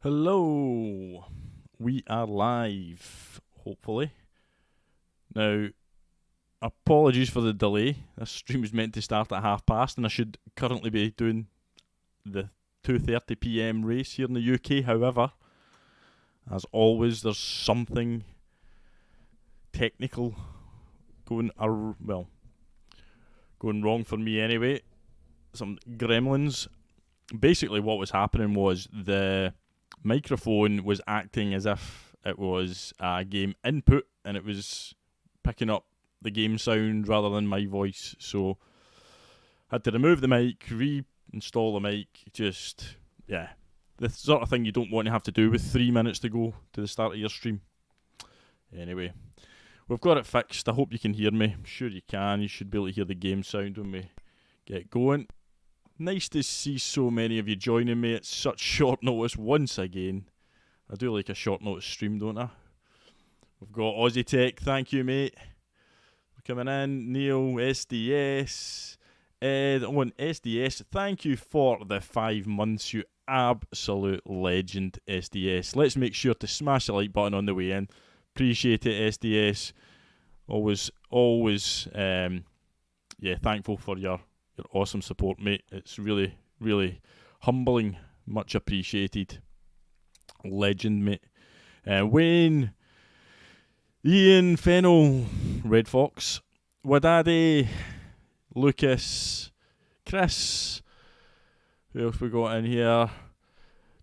Hello, we are live, hopefully. Now, apologies for the delay. This stream was meant to start at past, and I should currently be doing the 2:30 PM race here in the UK. However, as always, there's something technical going wrong for me anyway. Some gremlins. Basically, what was happening was the microphone was acting as if it was a game input and it was picking up the game sound rather than my voice. So I had to remove the mic, reinstall the mic. The sort of thing you don't want to have to do with 3 minutes to go to the start of your stream. Anyway, we've got it fixed. I hope you can hear me. I'm sure you can. You should be able to hear the game sound when we get going. Nice to see so many of you joining me at such short notice once again. I do like a short notice stream, don't I? We've got Aussie Tech, thank you mate for coming in. Neil, SDS, Ed on SDS, thank you for the 5 months, you absolute legend, SDS. Let's make sure to smash the like button on the way in. Appreciate it, SDS. Always, thankful for your awesome support, mate. It's really, really humbling. Much appreciated. Legend, mate. Wayne, Ian, Fennel, Red Fox, Wadaddy, Lucas, Chris. Who else we got in here?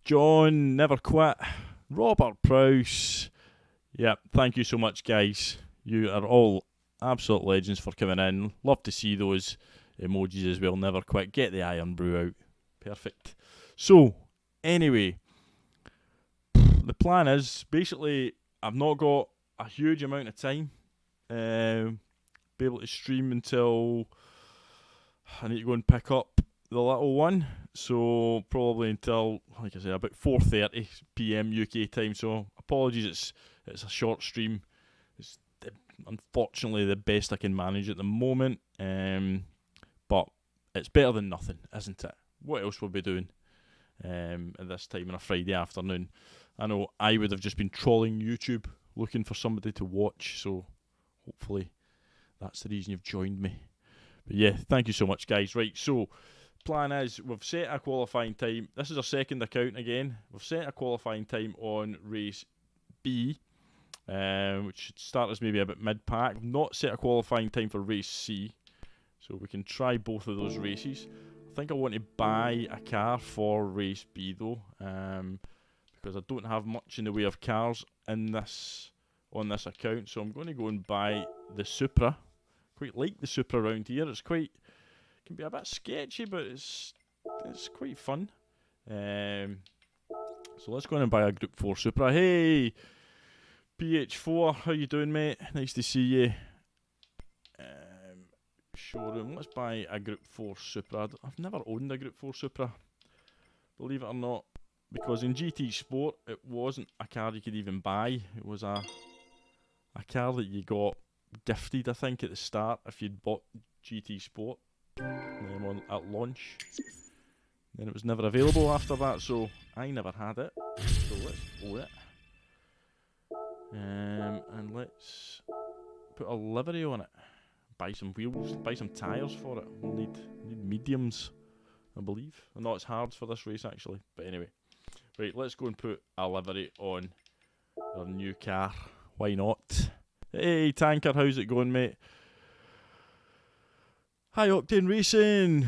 John, Never Quit, Robert Prowse. Yep, thank you so much, guys. You are all absolute legends for coming in. Love to see those emojis as well. Never Quit. Get the iron brew out. Perfect. So, anyway, the plan is basically I've not got a huge amount of time. Be able to stream until I need to go and pick up the little one. So probably until, like I say, about 4:30 PM UK time. So apologies, it's a short stream. It's unfortunately the best I can manage at the moment. But it's better than nothing, isn't it? What else will we be doing at this time on a Friday afternoon? I know I would have just been trolling YouTube looking for somebody to watch, so hopefully that's the reason you've joined me. But yeah, thank you so much, guys. Right, so plan is we've set a qualifying time. This is our second account again. We've set a qualifying time on race B, which should start us maybe about mid-pack. We've not set a qualifying time for race C. So we can try both of those races. I think I want to buy a car for race B though, because I don't have much in the way of cars on this account. So I'm going to go and buy the Supra. Quite like the Supra around here. Can be a bit sketchy, but it's quite fun. So let's go in and buy a Group 4 Supra. Hey, PH4, how you doing, mate? Nice to see you. Showroom. Let's buy a Group 4 Supra. I've never owned a Group 4 Supra, believe it or not, because in GT Sport it wasn't a car you could even buy. It was a car that you got gifted, I think, at the start if you'd bought GT Sport at launch. Then it was never available after that, so I never had it. So let's own it. And let's put a livery on it. Buy some wheels, buy some tyres for it. We'll need mediums, I believe. And not as hard for this race actually, but anyway. Right, let's go and put a livery on our new car. Why not? Hey Tanker, how's it going, mate? Hi Octane Racing.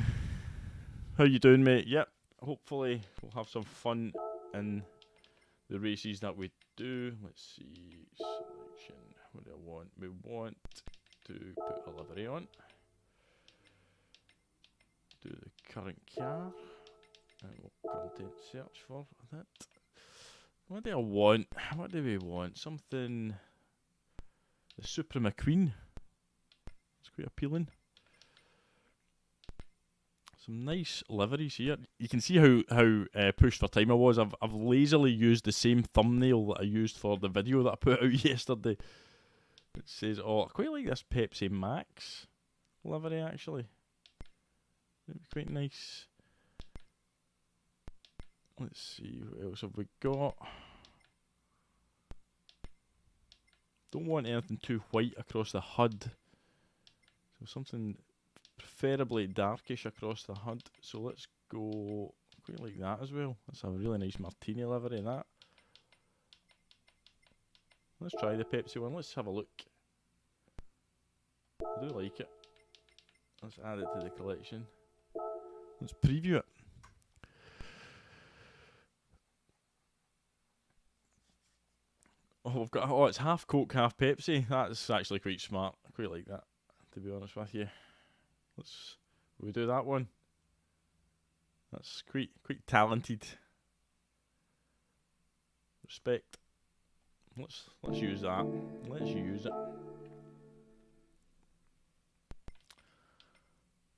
How you doing, mate? Yep. Hopefully we'll have some fun in the races that we do. Let's see. Selection. What do I want? We want to put a livery on. Do the current car. And we'll content search for that. What do I want? What do we want? Something. The Supra McQueen. It's quite appealing. Some nice liveries here. You can see how pushed for time I was. I've lazily used the same thumbnail that I used for the video that I put out yesterday. It says, oh, I quite like this Pepsi Max livery actually. It'd be quite nice. Let's see, what else have we got? Don't want anything too white across the HUD. So something preferably darkish across the HUD. So let's go quite like that as well. That's a really nice martini livery, that. Let's try the Pepsi one. Let's have a look. I do like it. Let's add it to the collection. Let's preview it. Oh, we've got. Oh, it's half Coke, half Pepsi. That's actually quite smart. I quite like that, to be honest with you. Will we do that one? That's quite talented. Respect. Let's use that. Let's use it.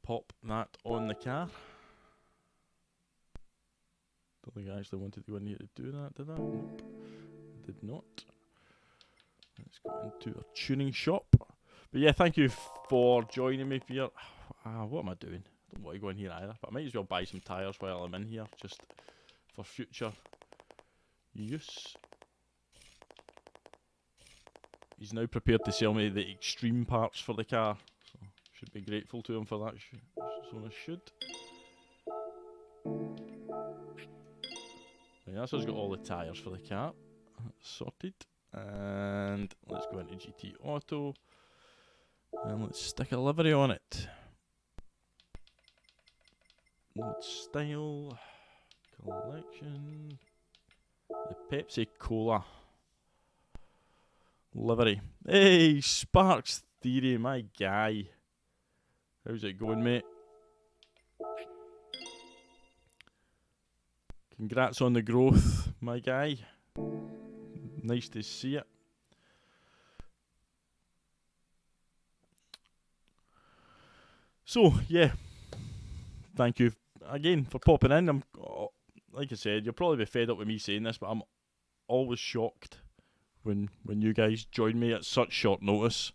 Pop that on the car. Don't think I actually wanted to go in here to do that, did I? Nope. Did not. Let's go into our tuning shop. But yeah, thank you for joining me here. What am I doing? I don't want to go in here either, but I might as well buy some tyres while I'm in here, just for future use. He's now prepared to sell me the extreme parts for the car, so should be grateful to him for that. So I should. Right, that's us got all the tyres for the car. That's sorted. And let's go into GT Auto. And let's stick a livery on it. Old style. Collection. The Pepsi Cola livery. Hey, Sparks Theory, my guy. How's it going, mate? Congrats on the growth, my guy. Nice to see it. So, yeah. Thank you again for popping in. Like I said, you'll probably be fed up with me saying this, but I'm always shocked when you guys join me at such short notice.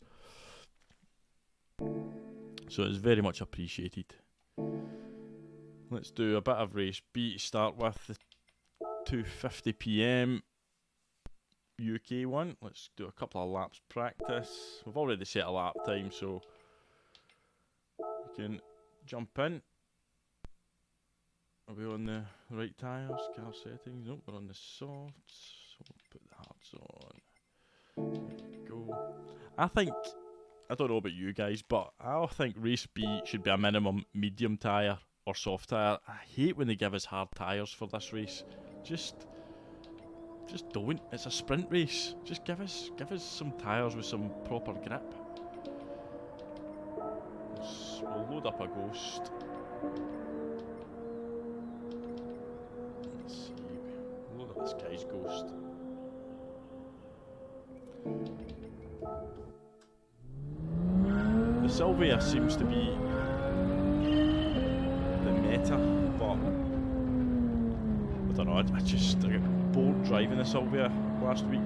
So it's very much appreciated. Let's do a bit of race B to start with. The 2:50 PM UK one. Let's do a couple of laps practice. We've already set a lap time, so we can jump in. Are we on the right tyres? Car settings? Nope, we're on the softs. So we'll put the hards on. There we go. I don't know about you guys, but I think race B should be a minimum medium tyre or soft tyre. I hate when they give us hard tyres for this race. Just don't. It's a sprint race. Just give us some tyres with some proper grip. We'll load up a Ghost. Let's see. We'll load up this guy's Ghost. The Sylvia seems to be the meta, but I don't know. I got bored driving the Sylvia last week.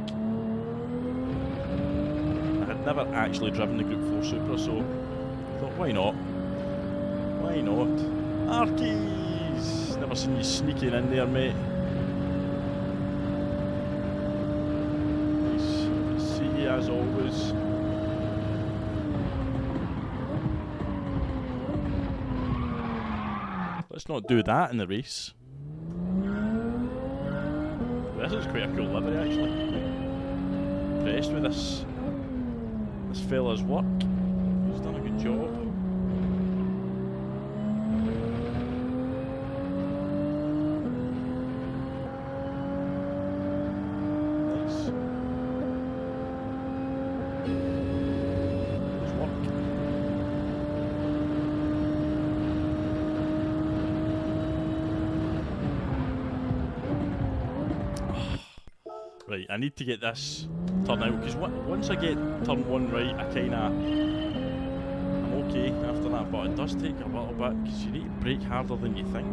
I had never actually driven the Group 4 Supra, so I thought, why not? Why not? Arkies! Never seen you sneaking in there, mate. Nice to see you as always. Let's not do that in the race. This is quite a cool livery, actually. Impressed with this fella's work. He's done a good job. Nice. Good work. Right, I need to get this turn out, because once I get turn 1 right, I'm okay after that, but it does take a little bit, because you need to brake harder than you think.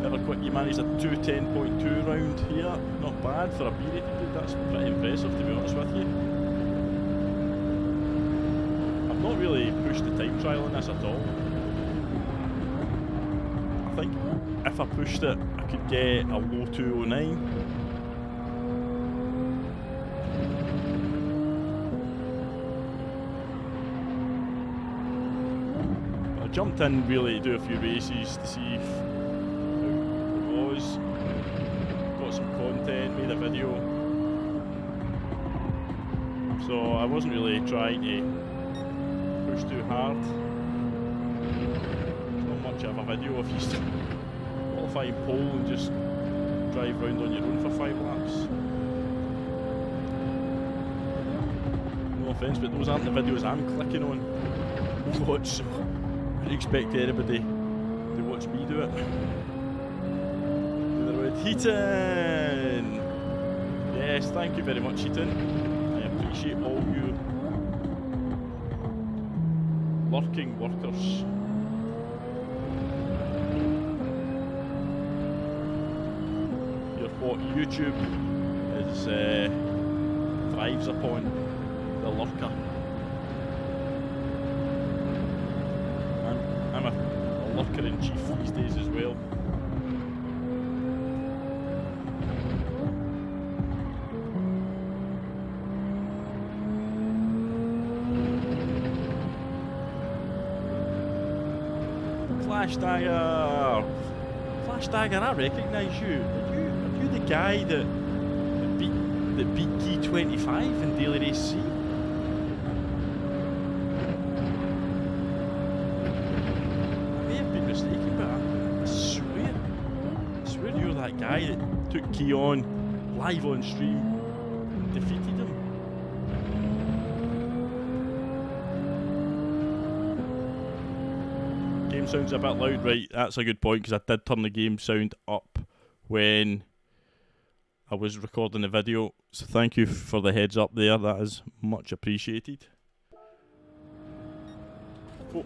Never quit, you managed a 2:10.2 round here, not bad for a B-rated dude, that's pretty impressive to be honest with you. not really pushed the time trial on this at all. I think if I pushed it, I could get a low 209. Jumped in really to do a few races to see how it was. Got some content, made a video. So I wasn't really trying to push too hard. There's not much of a video if you just qualify in pole and just drive round on your own for 5 laps. No offence, but those aren't the videos I'm clicking on to watch. So I expect anybody to watch me do it. To the road, Heaton! Yes, thank you very much, Heaton. I appreciate all you lurking workers. Your what YouTube is thrives upon, the lurker. I'm a lurker in chief these days as well. Flash Dagger, I recognise you. Are you the guy that beat G25 in Daily Race C? I swear you're that guy that took Keon live on stream and defeated him. Game sound's a bit loud, right? That's a good point, because I did turn the game sound up when I was recording the video. So thank you for the heads up there, that is much appreciated. Oh,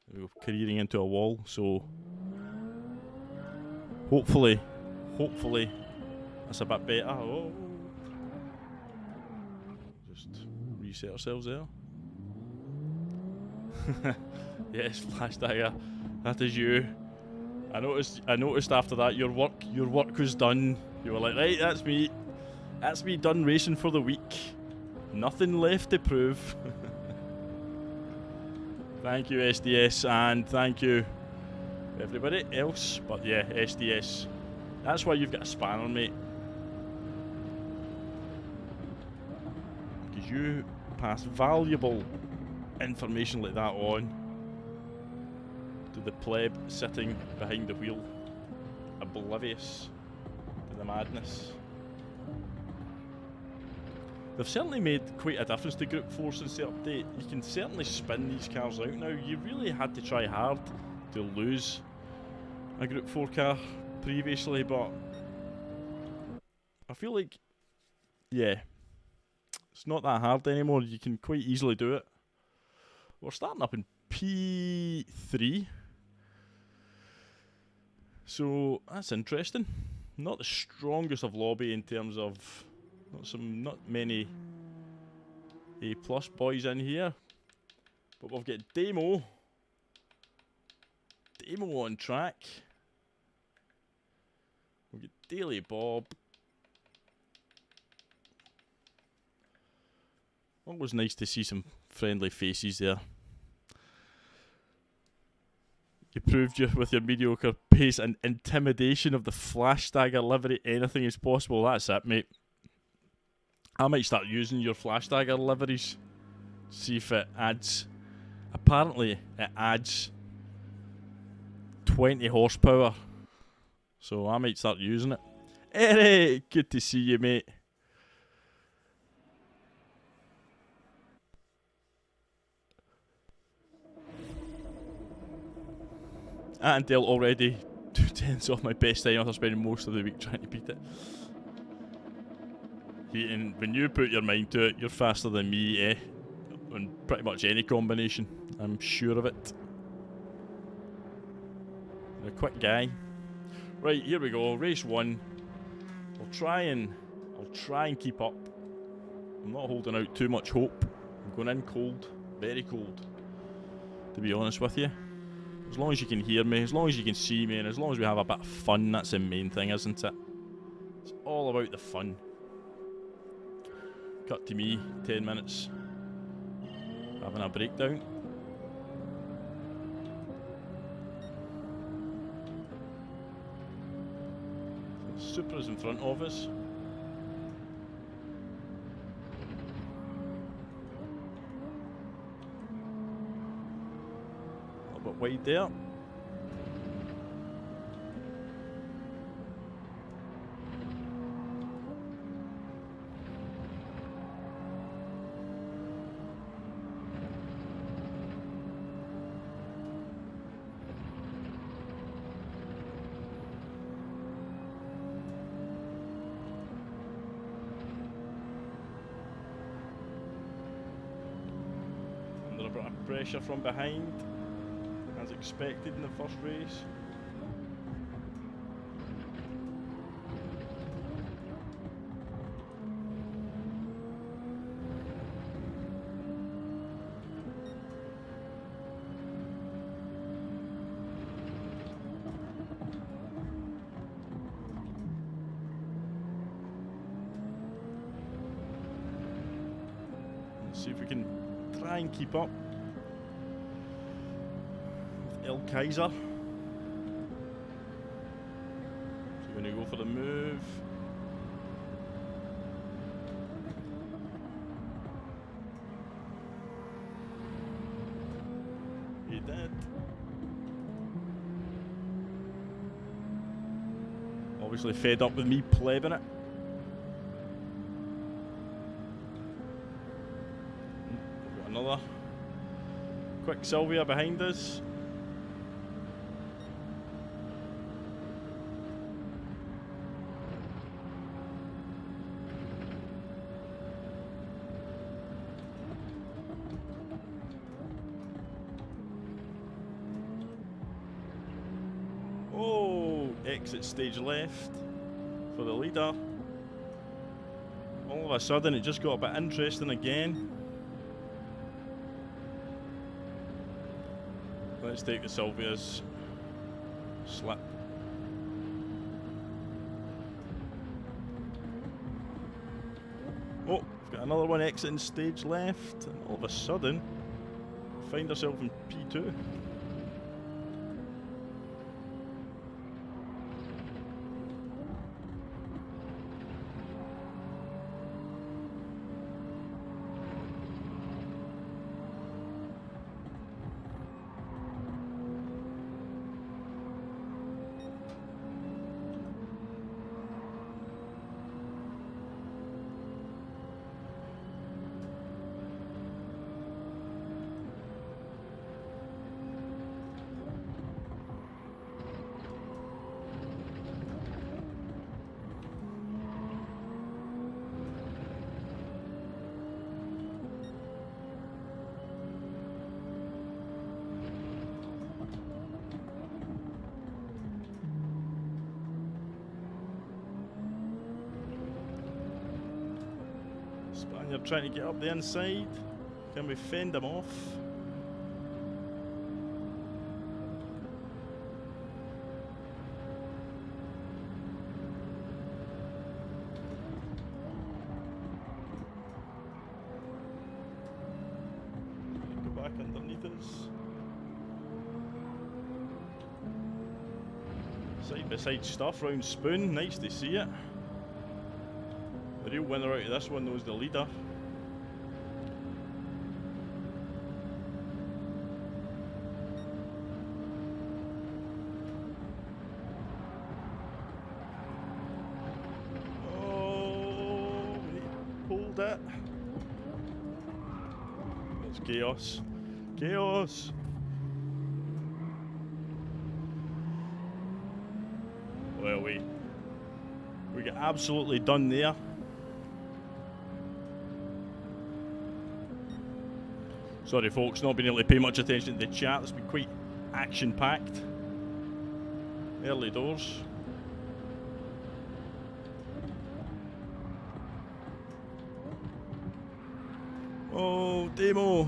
there we go, careering into a wall, so hopefully that's a bit better. Oh. Just reset ourselves there. Yes, Flash Dagger, that is you. I noticed after that your work was done. You were like, right, that's me done racing for the week. Nothing left to prove. Thank you, SDS, and thank you everybody else. But yeah, SDS, that's why you've got a spanner, mate, because you pass valuable information like that on to the pleb sitting behind the wheel, oblivious to the madness. They've certainly made quite a difference to Group 4 since the update. You can certainly spin these cars out now. You really had to try hard to lose a Group 4 car previously, but I feel like, yeah, it's not that hard anymore. You can quite easily do it. We're starting up in P3, so that's interesting. Not the strongest of lobby in terms of not many A+ boys in here, but we've got Demo on track. We've got Daily Bob. Always nice to see some friendly faces there. You proved with your mediocre pace and intimidation of the Flash Dagger livery. Anything is possible. That's it, mate. I might start using your Flash Dagger liveries. See if it adds. Apparently, it adds 20 horsepower. So I might start using it. Eric, good to see you, mate. Andale already 2/10 off my best time after spending most of the week trying to beat it. And when you put your mind to it, you're faster than me, on pretty much any combination. I'm sure of it. You're a quick guy. Right, here we go. Race 1. I'll try and keep up. I'm not holding out too much hope. I'm going in cold. Very cold, to be honest with you. As long as you can hear me, as long as you can see me, and as long as we have a bit of fun, that's the main thing, isn't it? It's all about the fun. Cut to me, 10 minutes, having a breakdown. Supra's in front of us. A little bit wide there. Pressure from behind, as expected in the first race. Let's see if we can try and keep up. Kaiser. So we're going to go for the move. He did. Obviously fed up with me plebbing it. We've got another quick Sylvia behind us. Exit stage left for the leader. All of a sudden it just got a bit interesting again. Let's take the Sylvia's slip. Oh, we've got another one exiting stage left, and all of a sudden we find ourselves in P2. Spaniard trying to get up the inside. Can we fend him off? Go back underneath us. Side by side stuff round Spoon. Nice to see it. The real winner out of this one was the leader. Oh, he pulled it. It's chaos. Chaos. Well, we get absolutely done there. Sorry folks, not being able to pay much attention to the chat. It's been quite action-packed. Early doors. Oh, Demo.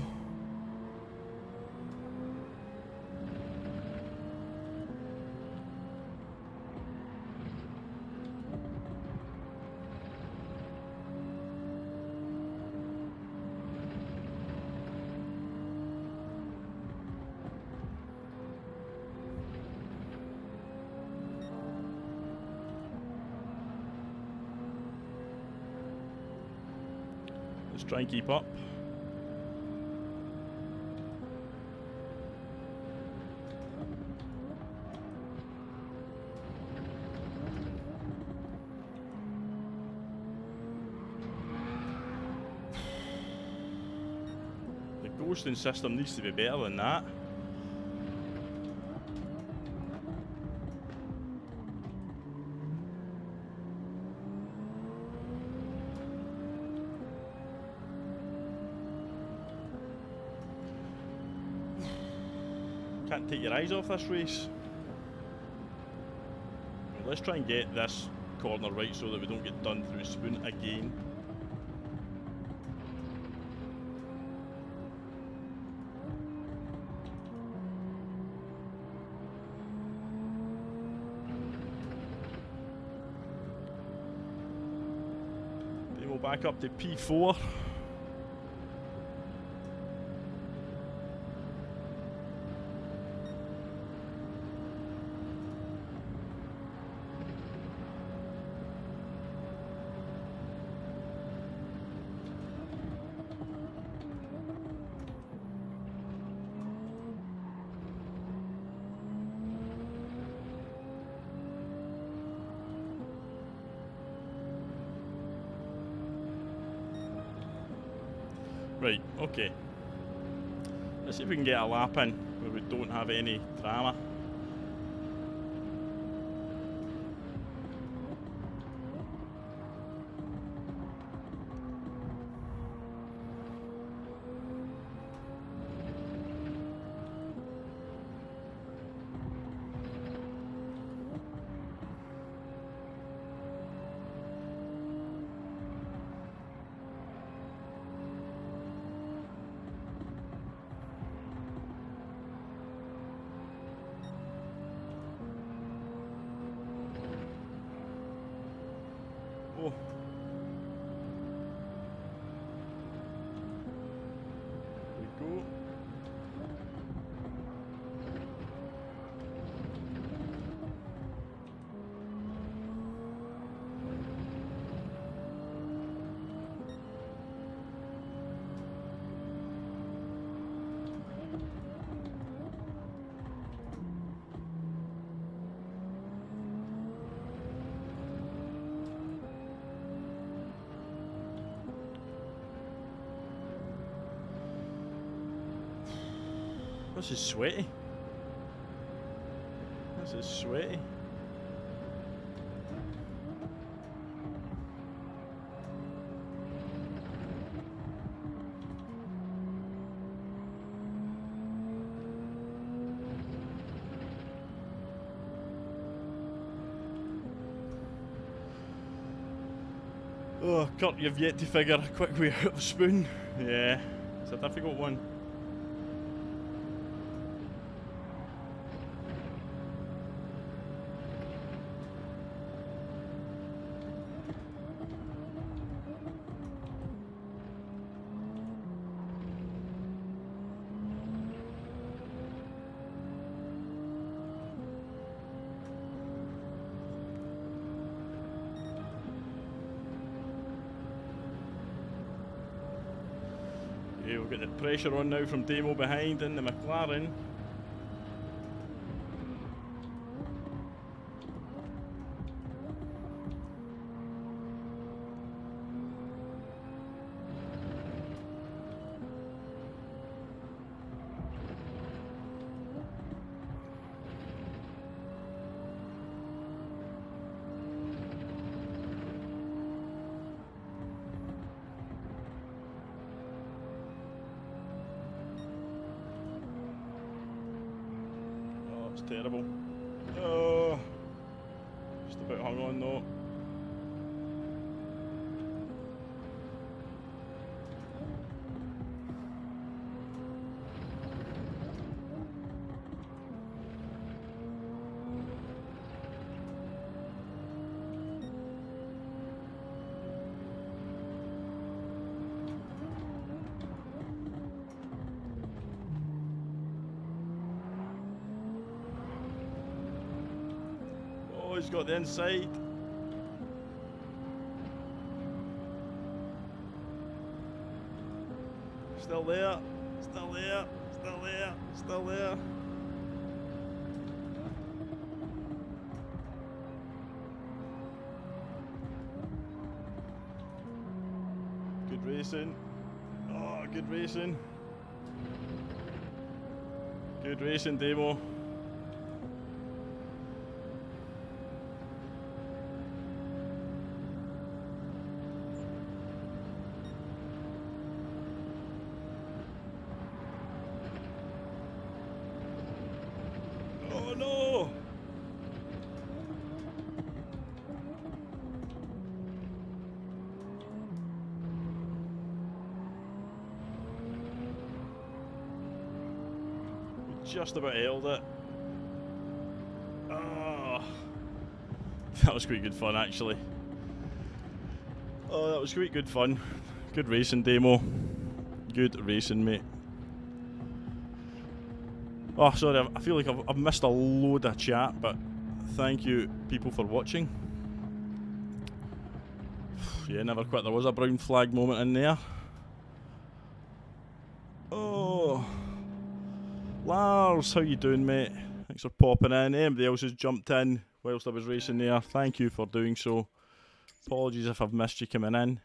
Let's try and keep up. The ghosting system needs to be better than that. Can't take your eyes off this race. Well, let's try and get this corner right so that we don't get done through spoon again. Then we'll back up to P4. Right, okay. Let's see if we can get a lap in where we don't have any drama. Oh. There we go. This is sweaty. This is sweaty. Oh, Kurt, you've yet to figure a quick way out of the spoon. Yeah, it's a difficult one. Okay, we'll get the pressure on now from Demo behind in the McLaren. Terrible. Oh, just about hung on though. Oh, he's got the inside. Still there. Still there. Still there. Still there. Good racing. Oh, good racing. Good racing, Demo. Oh no! We just about held it. Oh, that was quite good fun actually. Oh, that was quite good fun. Good racing, Demo. Good racing, mate. Oh, sorry, I feel like I've missed a load of chat, but thank you, people, for watching. Yeah, never quit. There was a brown flag moment in there. Oh, Lars, how you doing, mate? Thanks for popping in. Anybody else has jumped in whilst I was racing there, thank you for doing so. Apologies if I've missed you coming in.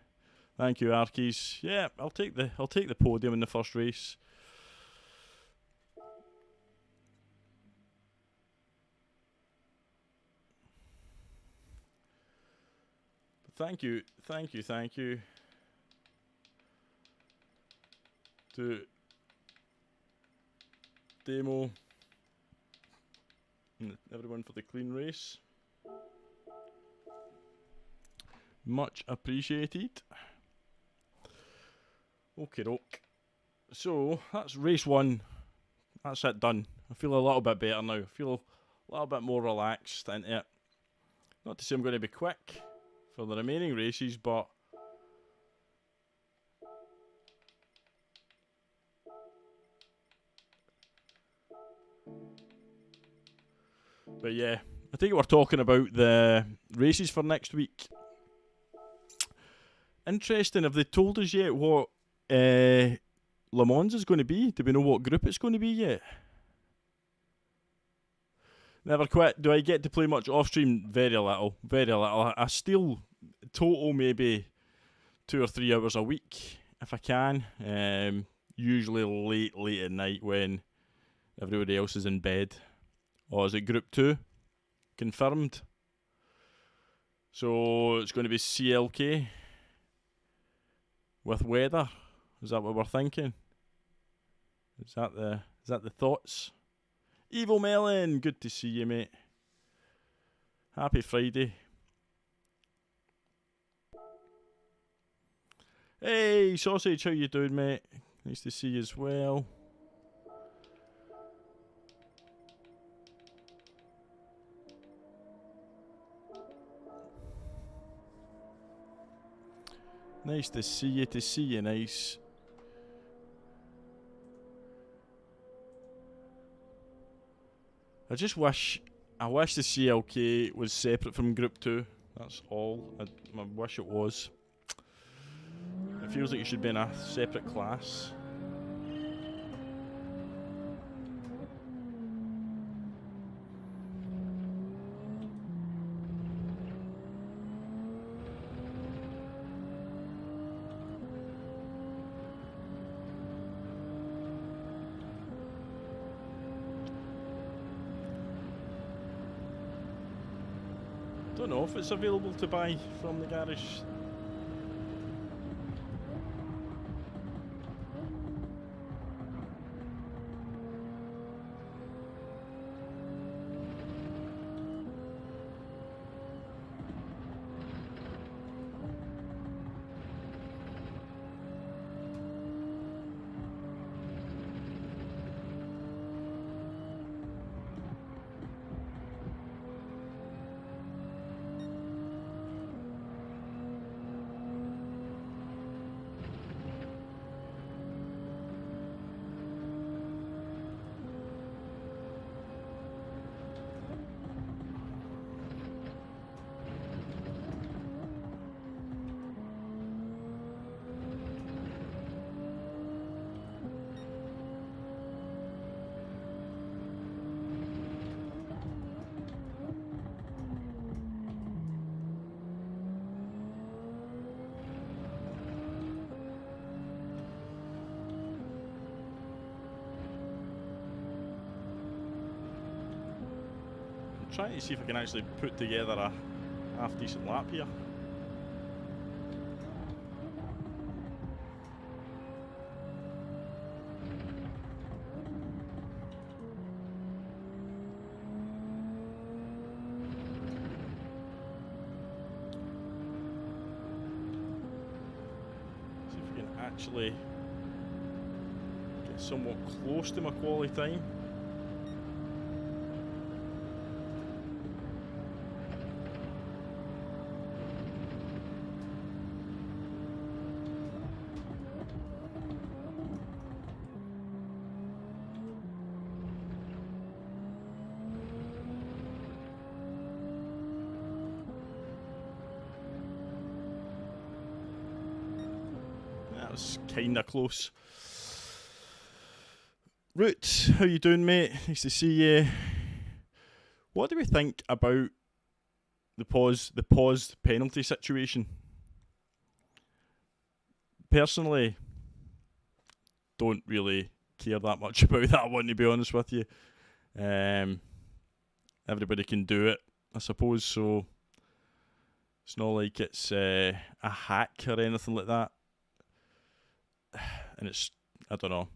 Thank you, Arkies. Yeah, I'll take the podium in the first race. Thank you to Demo and everyone for the clean race. Much appreciated. Okay, doke. So that's race one. That's it, done. I feel a little bit better now. I feel a little bit more relaxed into it. Not to say I'm going to be quick for the remaining races, but yeah, I think we're talking about the races for next week. Interesting, have they told us yet what Le Mans is going to be? Do we know what group it's going to be yet? Never quit. Do I get to play much off stream? Very little. Very little. I still total maybe 2 or 3 hours a week if I can. Usually late at night when everybody else is in bed. Or is it Group 2? Confirmed. So it's going to be CLK with weather. Is that what we're thinking? Is that the thoughts? Evil Melon, good to see you, mate. Happy Friday. Hey, Sausage, how you doing, mate? Nice to see you as well. Nice to see you, nice. I wish the CLK was separate from Group 2. That's all. I wish it was. It feels like it should be in a separate class. Don't know if it's available to buy from the garage. trying to see if I can actually put together a half decent lap here. See if we can actually get somewhat close to my quality time. That was kinda close. Root, how you doing, mate? Nice to see you. What do we think about the paused penalty situation? Personally, don't really care that much about that one, to be honest with you. Everybody can do it, I suppose, so it's not like it's a hack or anything like that. And it's, I don't know.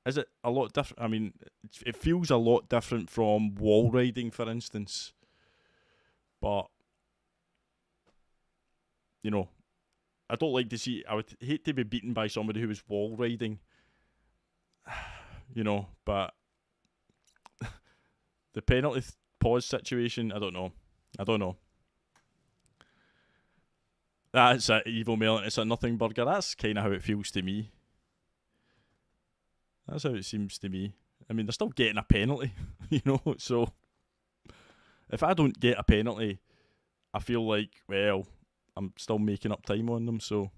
Is it a lot different? I mean, it feels a lot different from wall riding, for instance. But, you know, I don't like to see... I would hate to be beaten by somebody who was wall riding. You know, but... the penalty pause situation, I don't know. That's an evil mail and it's a nothing burger. That's kind of how it feels to me. That's how it seems to me. I mean, they're still getting a penalty, you know, so if I don't get a penalty, I feel like, well, I'm still making up time on them, so.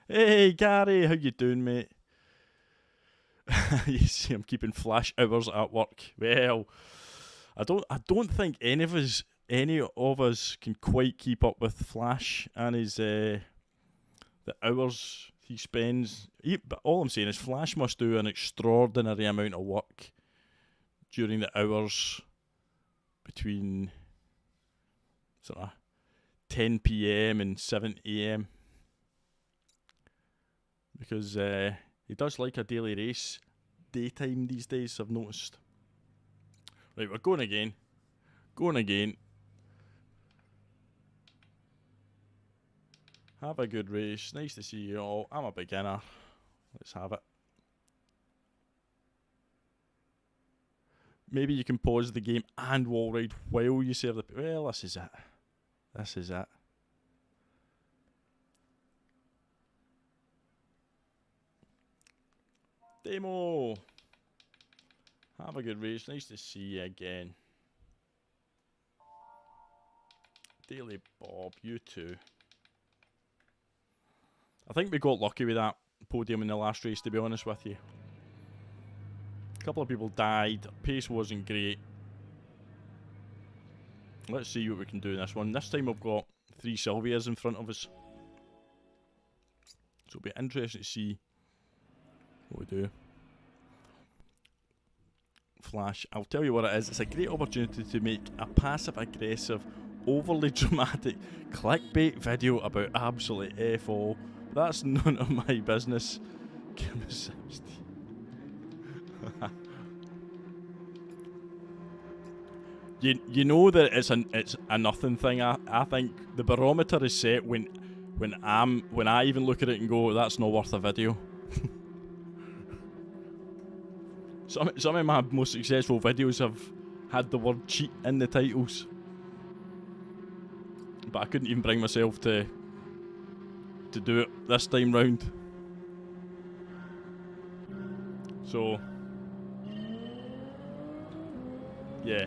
Hey, Gary, how you doing, mate? You see, I'm keeping flash hours at work. Well, I don't think any of us can quite keep up with Flash and his the hours he spends. But all I'm saying is Flash must do an extraordinary amount of work during the hours between sort of 10 p.m. and 7 a.m. because he does like a daily race daytime these days, I've noticed. Right, we're going again. Have a good race. Nice to see you all. I'm a beginner. Let's have it. Maybe you can pause the game and wall ride while you serve the... Well, this is it. Demo. Have a good race. Nice to see you again. Daily Bob, you too. I think we got lucky with that podium in the last race, to be honest with you. A couple of people died. Pace wasn't great. Let's see what we can do in this one. This time we've got 3 Sylvias in front of us. So it'll be interesting to see what we do. Flash, I'll tell you what it is. It's a great opportunity to make a passive-aggressive, overly dramatic clickbait video about absolutely F all. That's none of my business. Give me 60. You know that it's a nothing thing. I think the barometer is set when I even look at it and go, that's not worth a video. Some of my most successful videos have had the word cheat in the titles, but I couldn't even bring myself to do it this time round. So yeah.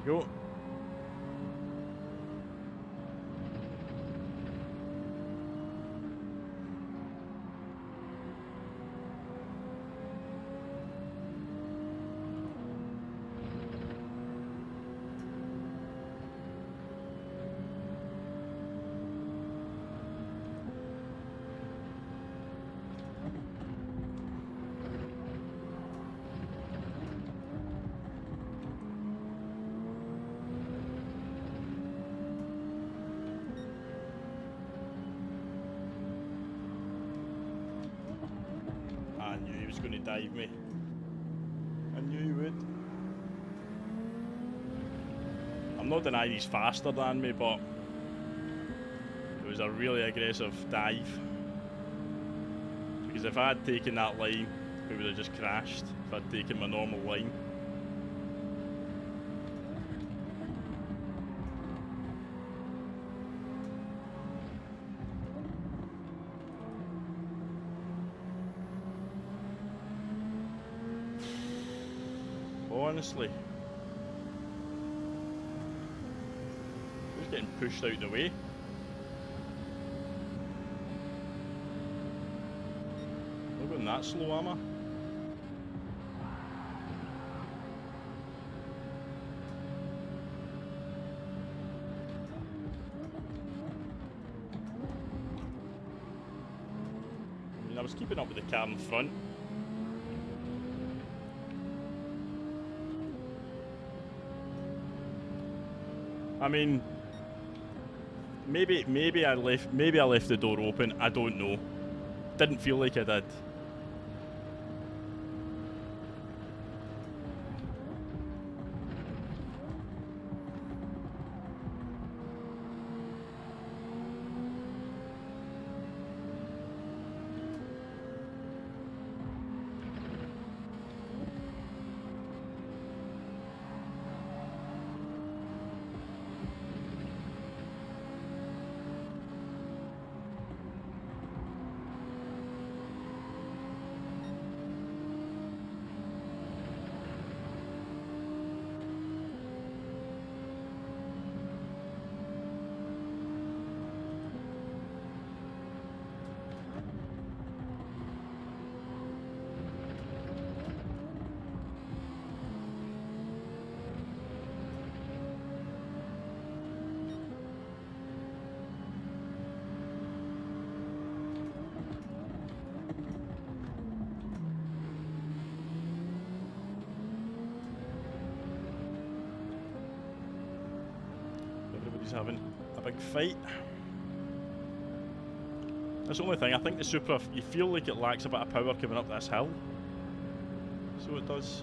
Go. he was going to dive me. I knew he would. I'm not denying he's faster than me, but it was a really aggressive dive. Because if I had taken that line, we would have just crashed. If I'd taken my normal line. Honestly. Who's getting pushed out the way? Not going that slow, am I? I mean, I was keeping up with the car in front. I mean, maybe I left the door open. I don't know. Didn't feel like I did. Having a big fight. That's the only thing. I think the Supra, you feel like it lacks a bit of power coming up this hill. So it does.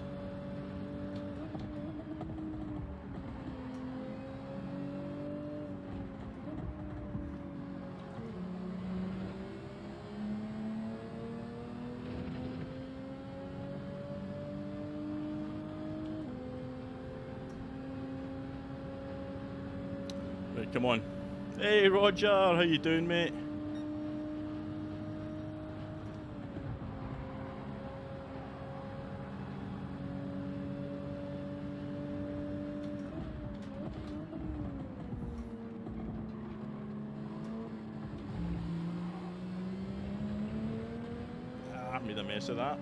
Right, come on. Hey Roger, how you doing, mate? Ah, made a mess of that.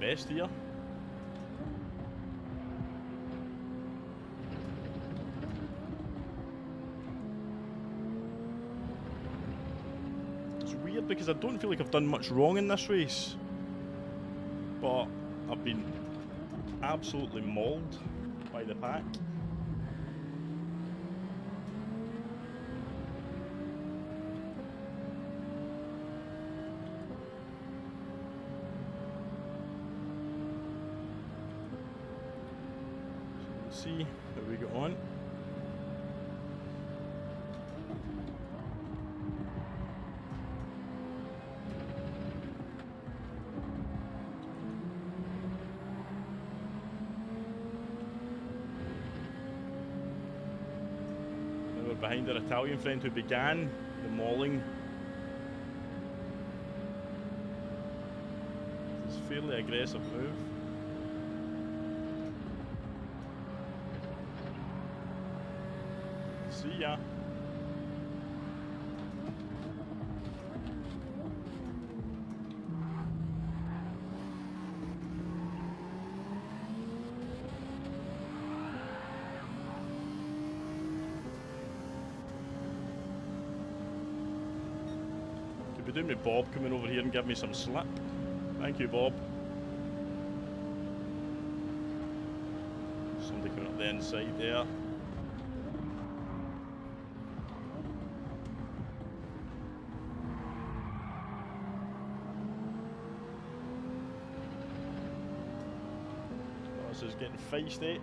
Best here. It's weird because I don't feel like I've done much wrong in this race, but I've been absolutely mauled by the pack. See how we get on. we're behind our Italian friend who began the mauling. It's a fairly aggressive move. See ya. Could be doing with Bob coming over here and give me some slip. Thank you, Bob. Somebody coming up the inside there. This is getting feisty.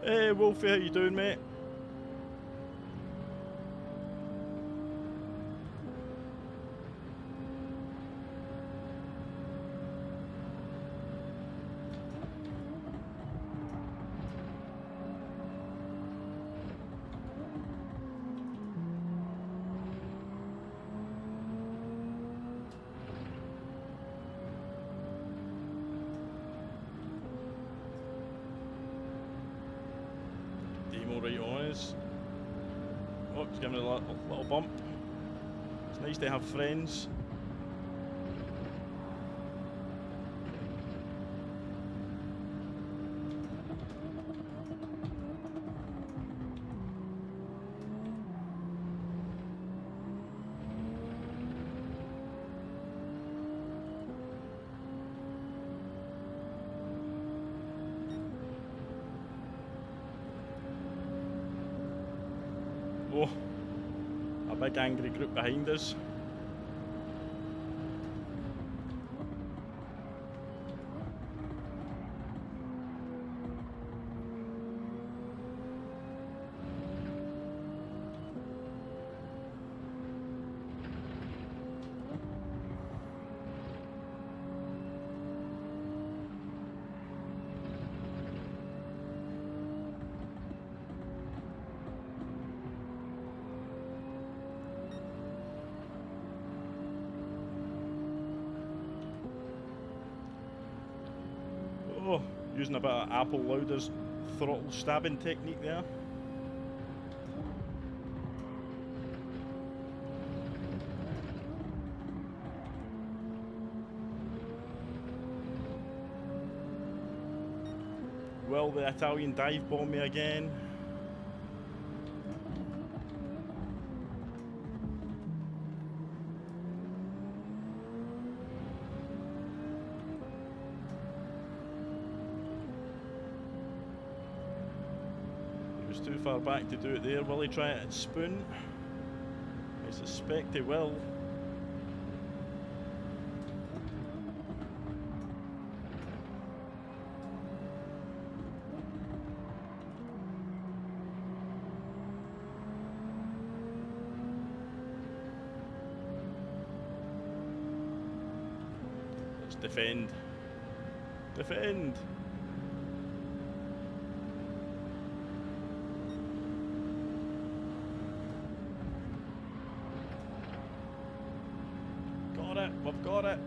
Hey Wolfie, how you doing, mate? Right on us. Oh, it's giving me a little bump. It's nice to have friends. Oh, a big angry group behind us. Oh, using a bit of Apple Loader's throttle stabbing technique there. Will the Italian dive bomb me again? Too far back to do it there. Will he try it at spoon? I suspect he will. Let's defend. Defend! We've got it.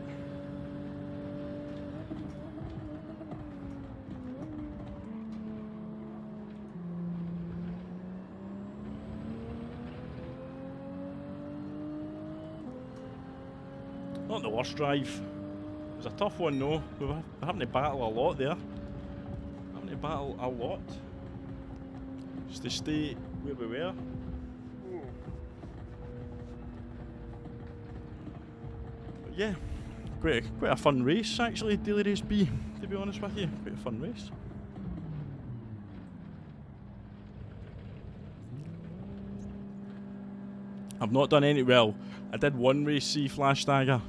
Not the worst drive. It was a tough one though. We were having to battle a lot there. battle a lot. Just to stay where we were. But yeah, quite a fun race actually, Daily Race B, to be honest with you. Quite a fun race. I've not done any, well, I did one race C Flash Dagger,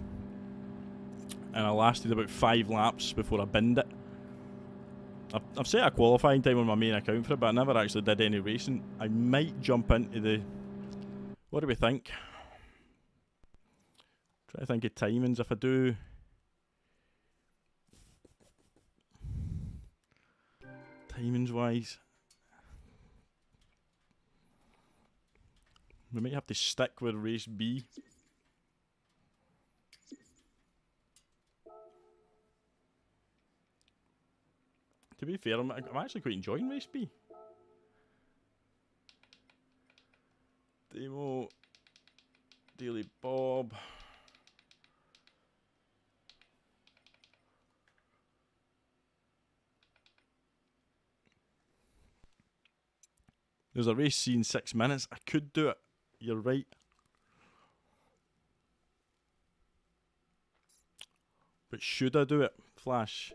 and I lasted about 5 laps before I binned it. I've set a qualifying time on my main account for it, but I never actually did any racing. I might jump into the... What do we think? Try to think of timings if I do... Timings wise... We might have to stick with race B. To be fair, I'm actually quite enjoying race B. Demo, Daily Bob. There's a race C in 6 minutes. I could do it. You're right. But should I do it, Flash?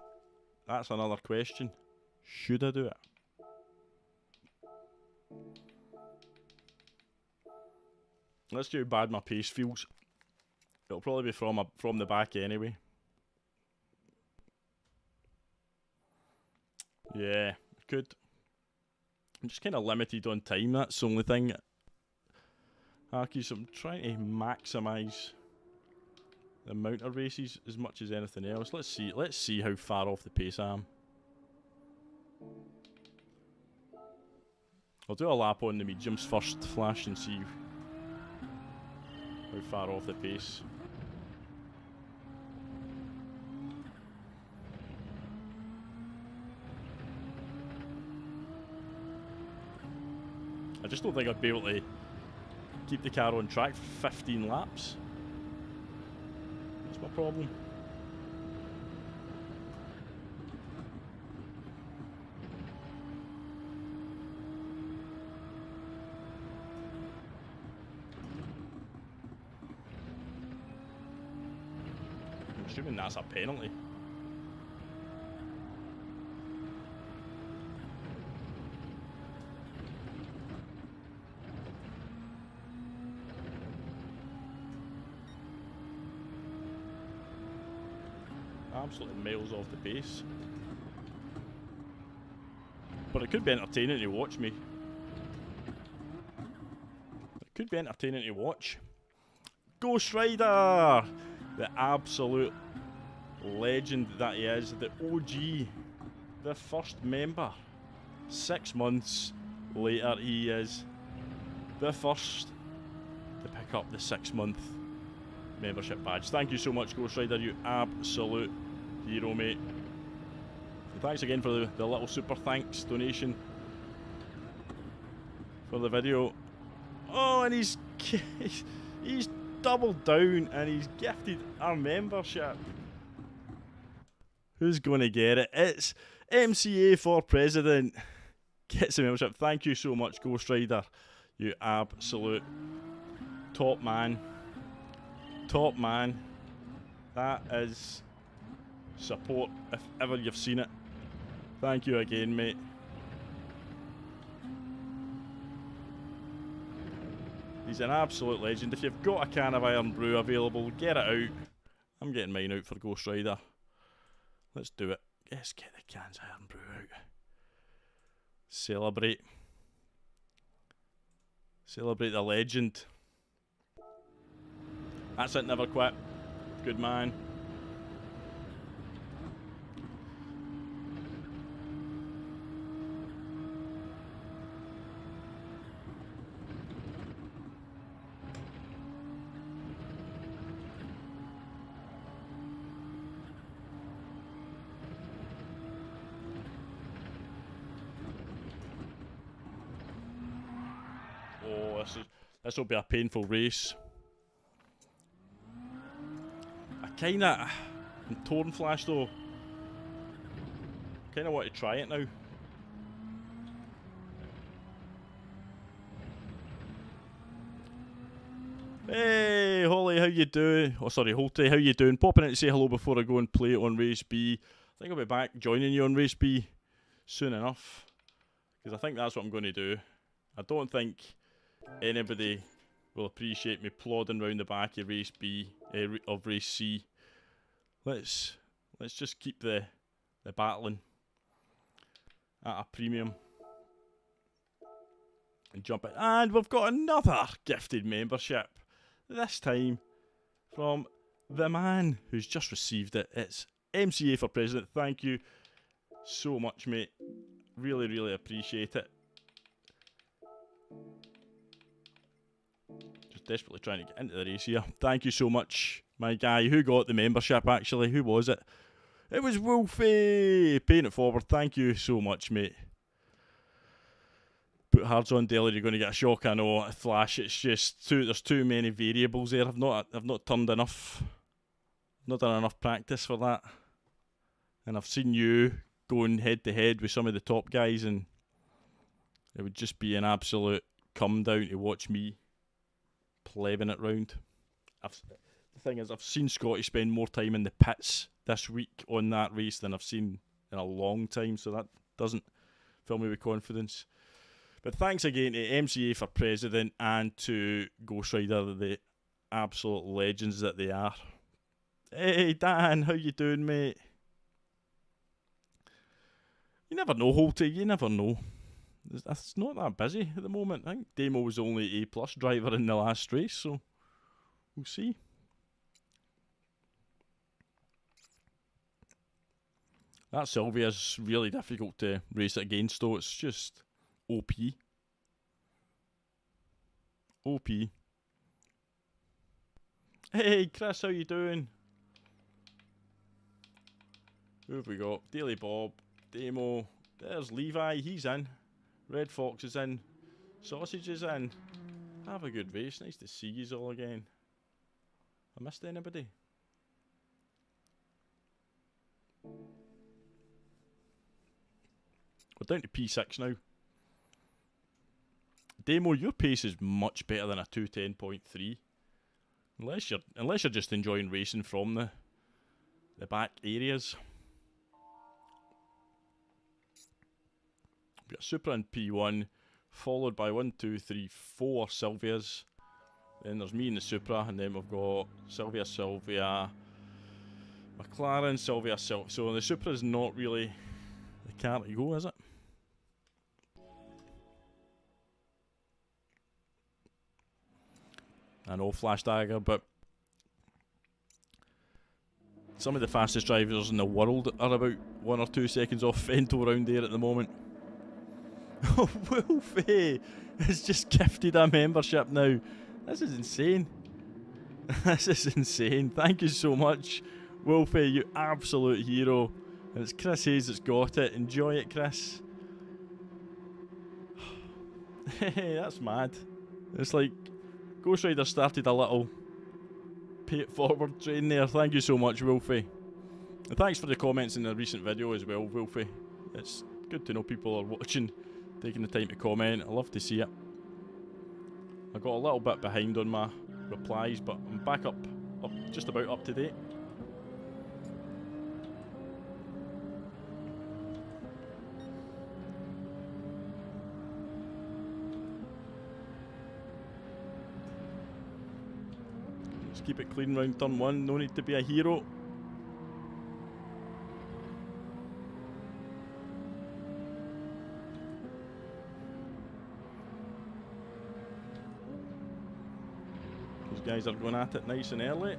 That's another question. Should I do it? Let's see how bad my pace feels. It'll probably be from the back anyway. Yeah, could. I'm just kind of limited on time. That's the only thing. Arkies, I'm trying to maximise the amount of races as much as anything else. Let's see how far off the pace I am. I'll do a lap on the mediums first, Flash, and see how far off the pace. I just don't think I'd be able to keep the car on track for 15 laps. That's my problem. I'm assuming that's a penalty. Absolutely miles off the pace. But it could be entertaining to watch me. It could be entertaining to watch. Ghost Rider! The absolute legend that he is. The OG. The first member. 6 months later he is the first to pick up the 6-month membership badge. Thank you so much, Ghost Rider, you absolute hero, mate. And thanks again for the little super thanks donation for the video. Oh, and he's doubled down and he's gifted our membership. Who's going to get it? It's MCA for President. Gets the membership. Thank you so much, Ghost Rider. You absolute top man. Top man. That is support if ever you've seen it. Thank you again, mate. He's an absolute legend. If you've got a can of Iron Brew available, get it out. I'm getting mine out for Ghost Rider. Let's do it. Let's get the cans of Iron Brew out. Celebrate. Celebrate the legend. That's it, never quit. Good man. Oh, this will be a painful race. I'm torn, Flash, though. Kinda want to try it now. Hey, Holly, how you doing? Oh, sorry, Holty, how you doing? Popping in to say hello before I go and play on Race B. I think I'll be back joining you on Race B soon enough, because I think that's what I'm going to do. I don't think anybody will appreciate me plodding round the back of Race B, of Race C. Let's just keep the battling at a premium and jump in. And we've got another gifted membership. This time from the man who's just received it. It's MCA for President. Thank you so much, mate. Really, really appreciate it. Just desperately trying to get into the race here. Thank you so much, my guy. Who got the membership, actually? Who was it? It was Wolfie. Paying it forward. Thank you so much, mate. Put hards on daily, you're going to get a shock. I know, a flash. It's just there's too many variables there. I've not turned enough. Not done enough practice for that. And I've seen you going head to head with some of the top guys, and it would just be an absolute come down to watch me plebing it round. The thing is, I've seen Scotty spend more time in the pits this week on that race than I've seen in a long time, so that doesn't fill me with confidence. But thanks again to MCA for President and to Ghost Rider, the absolute legends that they are. Hey Dan, how you doing, mate? You never know, Holty, you never know. It's not that busy at the moment. I think Demo was only A+ driver in the last race, so we'll see. That Sylvia's really difficult to race against, though. It's just OP. OP. Hey, Chris, how you doing? Who have we got? Daily Bob, Demo. There's Levi, he's in. Red Fox is in. Sausage is in. Have a good race. Nice to see yous all again. I missed anybody? We're down to P6 now. Demo, your pace is much better than a 210.3. Unless you're just enjoying racing from the back areas. We've got Supra in P1, followed by 1, 2, 3, 4 Sylvias. Then there's me in the Supra, and then we've got Sylvia, McLaren, Sylvia. So the Supra is not really the car to go, is it? I know, Flash Dagger, but some of the fastest drivers in the world are about 1 or 2 seconds off Fento around there at the moment. Oh, Wolfie has just gifted a membership now. This is insane. This is insane. Thank you so much, Wolfie, you absolute hero. And it's Chris Hayes that's got it. Enjoy it, Chris. Hey, that's mad. It's like Ghost Rider started a little pay it forward train there. Thank you so much, Wolfie. And thanks for the comments in the recent video as well, Wolfie. It's good to know people are watching, taking the time to comment. I love to see it. I got a little bit behind on my replies, but I'm back up just about up to date. Let's keep it clean round turn 1, no need to be a hero. These guys are going at it nice and early.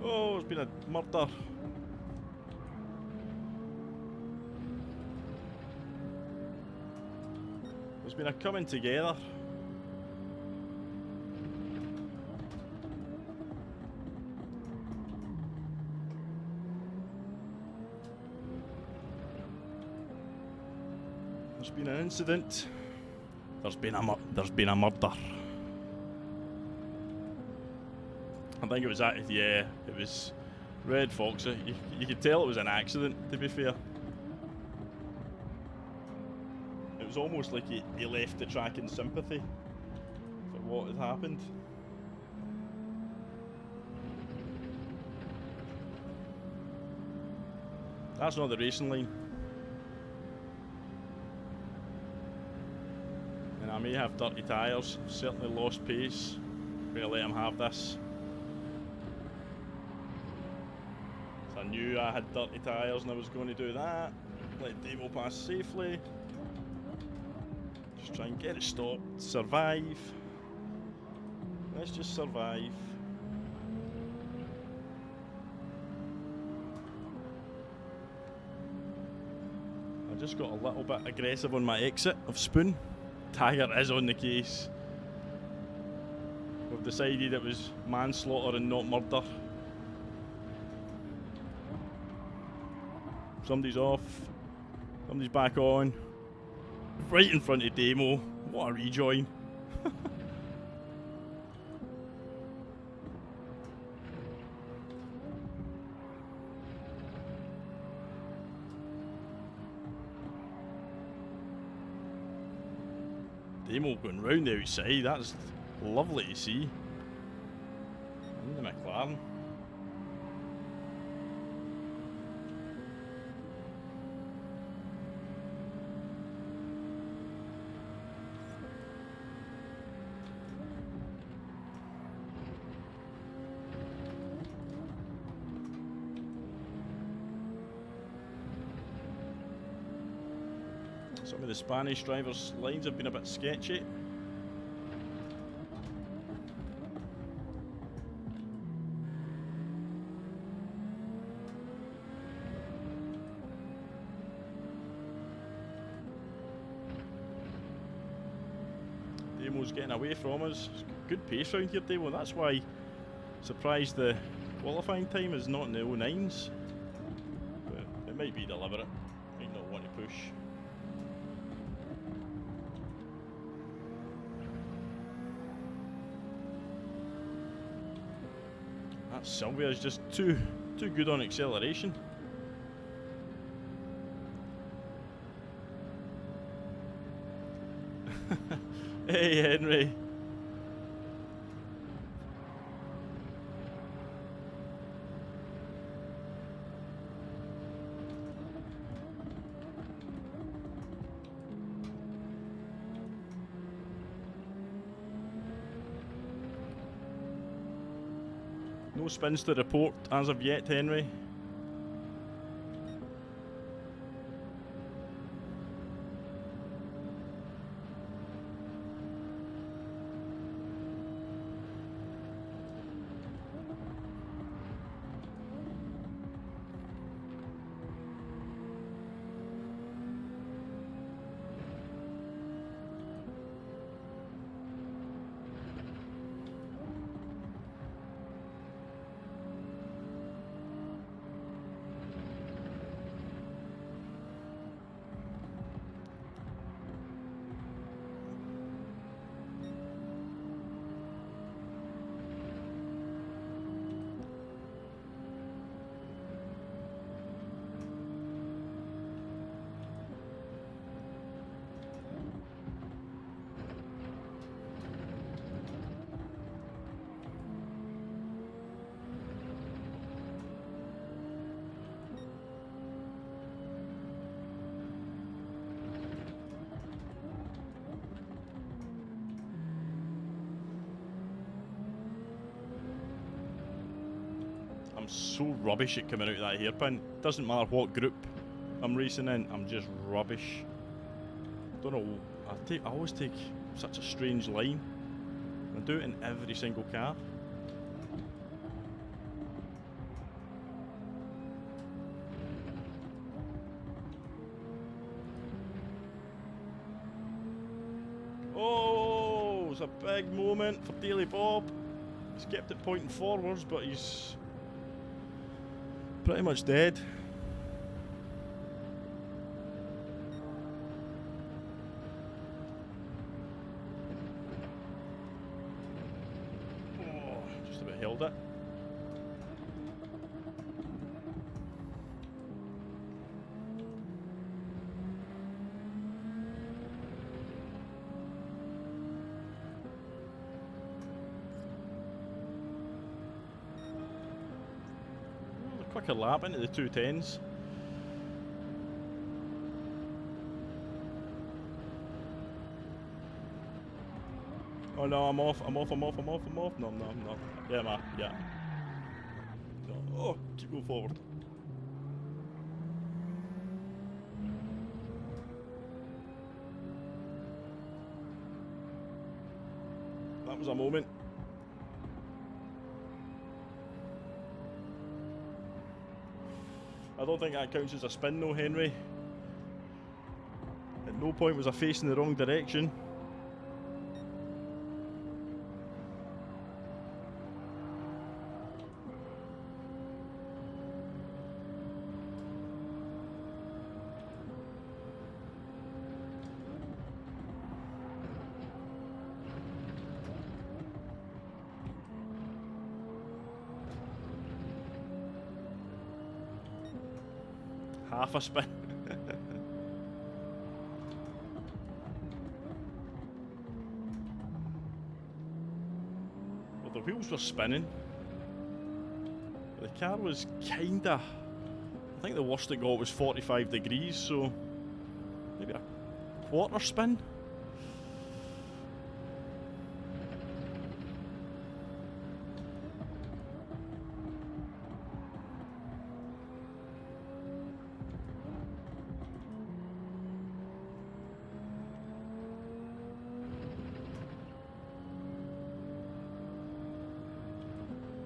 Oh, it's been a murder. There's been a coming together. There's been an incident. There's been a murder. I think it was that. Yeah, it was Red Foxy. You could tell it was an accident. To be fair, it was almost like he left the track in sympathy for what had happened. That's not the racing line. And I may have dirty tyres. Certainly lost pace. I'm going to let him have this. So I knew I had dirty tyres and I was going to do that. Let Demo pass safely. Just try and get it stopped. Survive. Let's just survive. I just got a little bit aggressive on my exit of Spoon. Tiger is on the case. We've decided it was manslaughter and not murder. Somebody's off. Somebody's back on. Right in front of Demo. What a rejoin. Demo going round the outside, that's lovely to see. In the McLaren. Some of the Spanish drivers' lines have been a bit sketchy. Demo's getting away from us. Good pace round here, Demo. That's why surprised the qualifying time is not in the 09s. But it might be deliberate. Might not want to push. Sylvia's just too good on acceleration. Hey Henry. No spins to report as of yet, Henry. I'm so rubbish at coming out of that hairpin. Doesn't matter what group I'm racing in, I'm just rubbish. Don't know, I always take such a strange line. I do it in every single car. Oh, it's a big moment for Daily Bob. He's kept it pointing forwards, but he's pretty much dead. cleared it. Quicker lap into the 210s. Oh no, I'm off. No, I'm not. Yeah, I'm off. Yeah. No. Oh, keep going forward. That was a moment. I don't think that counts as a spin though, Henry. At no point was I facing the wrong direction. Half a spin. Well, the wheels were spinning. The car was kinda... I think the worst it got was 45 degrees, so maybe a quarter spin.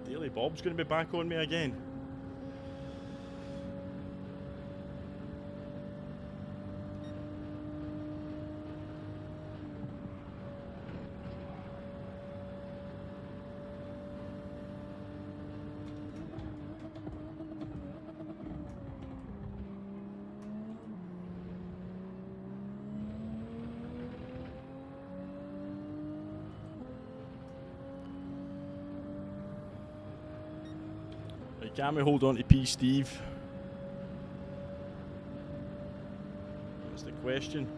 Daily Bob's going to be back on me again. Can we hold on to P. Steve? That's the question.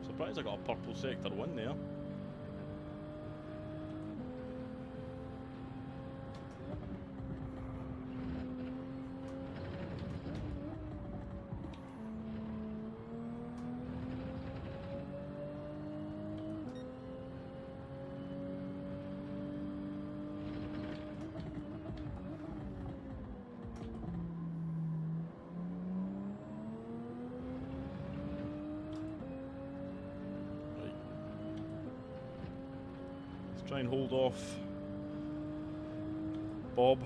Surprised I got a purple sector 1 there. Try and hold off Bob.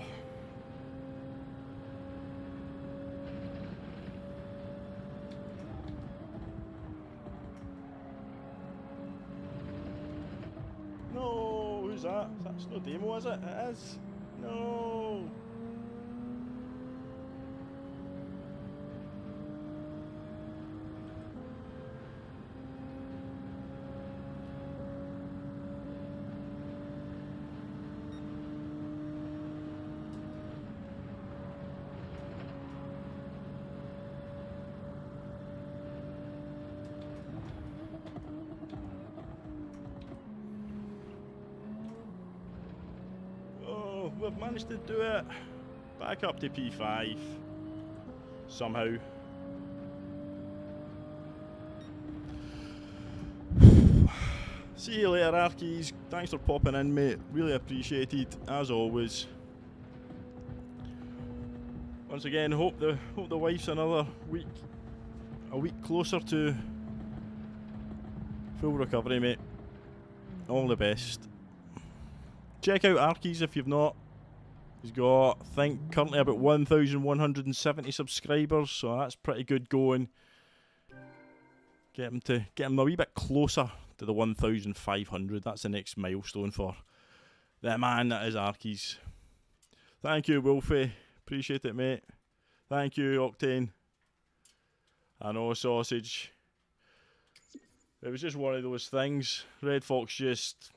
No, who's that? That's no demo, is it? It is. No. We've managed to do it. Back up to P5 somehow. See you later, Arkies. Thanks for popping in, mate. Really appreciated, as always. Once again, hope the wife's a week closer to full recovery, mate. All the best. Check out Arkies if you've not. He's got, I think, currently about 1,170 subscribers, so that's pretty good going. Get him a wee bit closer to the 1,500. That's the next milestone for the man that is Arkies. Thank you, Wolfie. Appreciate it, mate. Thank you, Octane. I know, Sausage. It was just one of those things. Red Fox just...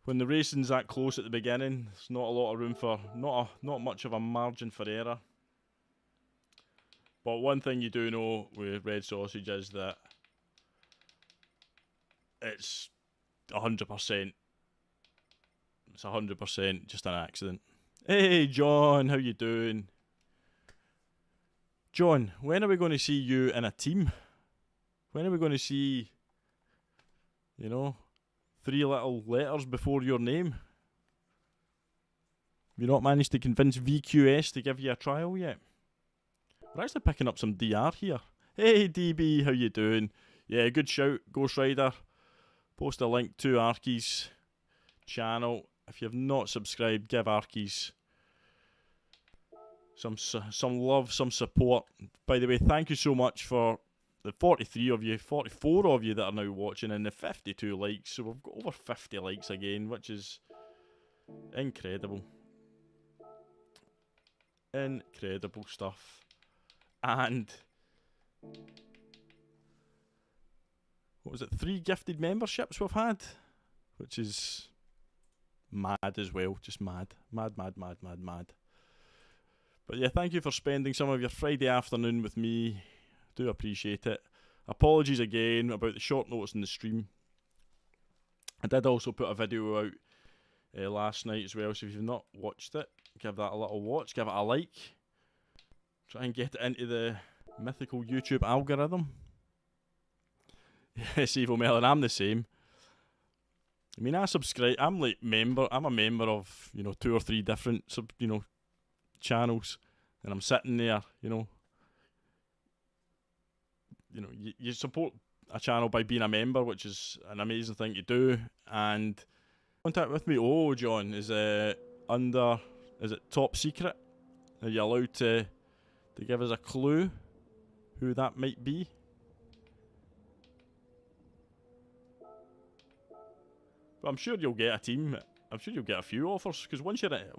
When the racing's that close at the beginning, there's not a lot of room for... Not much of a margin for error. But one thing you do know with Red Sausage is that it's 100%. It's 100% just an accident. Hey, John, how you doing? John, when are we going to see you in a team? When are we going to see, you know, 3 little letters before your name? You not managed to convince VQS to give you a trial yet? We're actually picking up some DR here. Hey, DB, how you doing? Yeah, good shout, Ghost Rider. Post a link to Arkies' channel. If you have not subscribed, give Arkies some love, some support. By the way, thank you so much for the 43 of you, 44 of you that are now watching, and the 52 likes. So we've got over 50 likes again, which is incredible. Incredible stuff. And what was it? 3 gifted memberships we've had, which is mad as well. Just mad. Mad. But yeah, thank you for spending some of your Friday afternoon with me. Do appreciate it. Apologies again about the short notice in the stream. I did also put a video out last night as well, so if you've not watched it, give that a little watch, give it a like. Try and get it into the mythical YouTube algorithm. Yes, Evil Melon, I'm the same. I mean, I subscribe. I'm a member of 2 or 3 different channels, and I'm sitting there. You support a channel by being a member, which is an amazing thing to do. And contact with me. Oh, John, is it top secret? Are you allowed to give us a clue who that might be? But I'm sure you'll get a team. I'm sure you'll get a few offers, because once you're at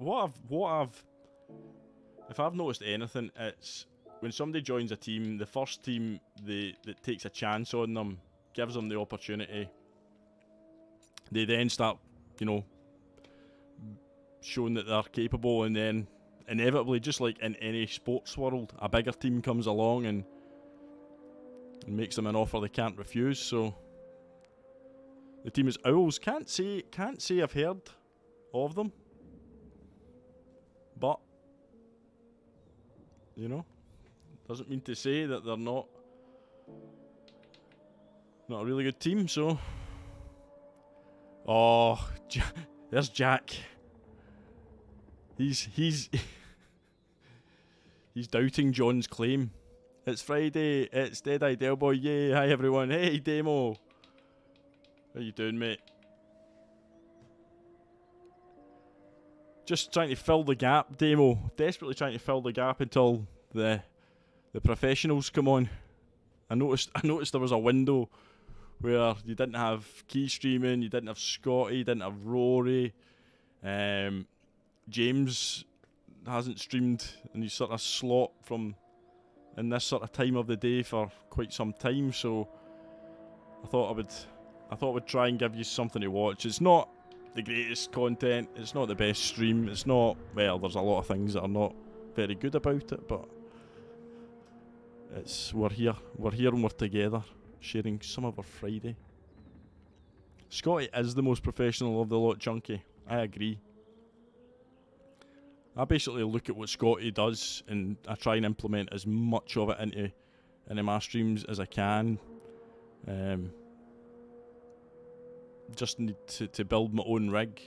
if I've noticed anything, it's when somebody joins a team, the first team that takes a chance on them, gives them the opportunity. They then start, showing that they're capable, and then inevitably, just like in any sports world, a bigger team comes along and makes them an offer they can't refuse. So the team is Owls. Can't say I've heard of them, but doesn't mean to say that they're not a really good team. So, there's Jack. He's doubting John's claim. It's Friday. It's Dead-Eye Delboy. Yay! Hi everyone. Hey Demo. How you doing, mate? Just trying to fill the gap, Demo. Desperately trying to fill the gap until the professionals come on. I noticed there was a window where you didn't have key streaming, you didn't have Scotty, you didn't have Rory. James hasn't streamed in his sort of slot in this sort of time of the day for quite some time, so I thought I would try and give you something to watch. It's not the greatest content, it's not the best stream, there's a lot of things that are not very good about it, but we're here and we're together, sharing some of our Friday. Scotty is the most professional of the lot, Chunky. I agree. I basically look at what Scotty does and I try and implement as much of it into my streams as I can. Just need to build my own rig,